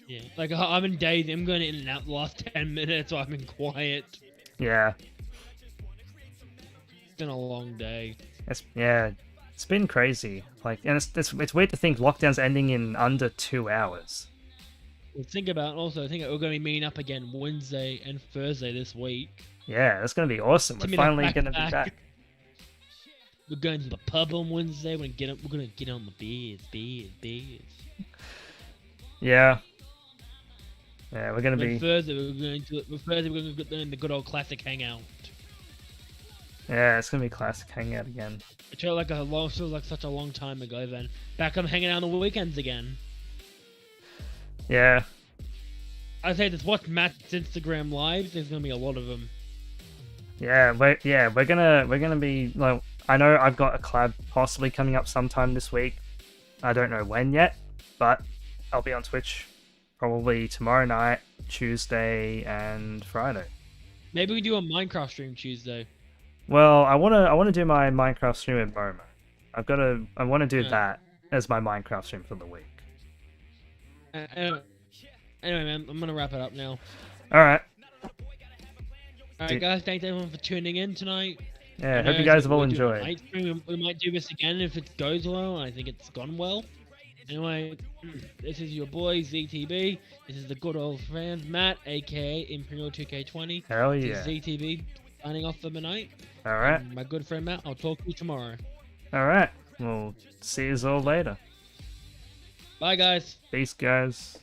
Yeah, like I'm in days. I'm going in and out the last 10 minutes, so I've been quiet. Yeah. It's been a long day. It's been crazy. Like, and it's weird to think lockdown's ending in under 2 hours. Well, think we're going to be meeting up again Wednesday and Thursday this week. Yeah, that's going to be awesome. We're finally going to be back. We're going to the pub on Wednesday. We're going to get on the beers. Yeah. Yeah, we're going to be... Thursday, we're going to get the good old classic hangout. Yeah, it's going to be classic hangout again. It feels like such a long time ago then. Back I'm hanging out on the weekends again. Yeah. I'd say just watch Matt's Instagram lives. There's going to be a lot of them. Yeah, we're gonna be like, I know I've got a collab possibly coming up sometime this week. I don't know when yet, but I'll be on Twitch probably tomorrow night, Tuesday, and Friday. Maybe we do a Minecraft stream Tuesday. Well, I wanna do my Minecraft stream in Momo. I wanna do that as my Minecraft stream for the week. Anyway, man, I'm gonna wrap it up now. All right. Alright guys, thanks everyone for tuning in tonight. Yeah, I hope you guys have all enjoyed. We might do this again if it goes well, and I think it's gone well. Anyway, this is your boy ZTB. This is the good old friend Matt, aka Imperial 2K20. Hell yeah. This is ZTB signing off for the night. Alright. My good friend Matt, I'll talk to you tomorrow. Alright, we'll see you all later. Bye guys. Peace guys.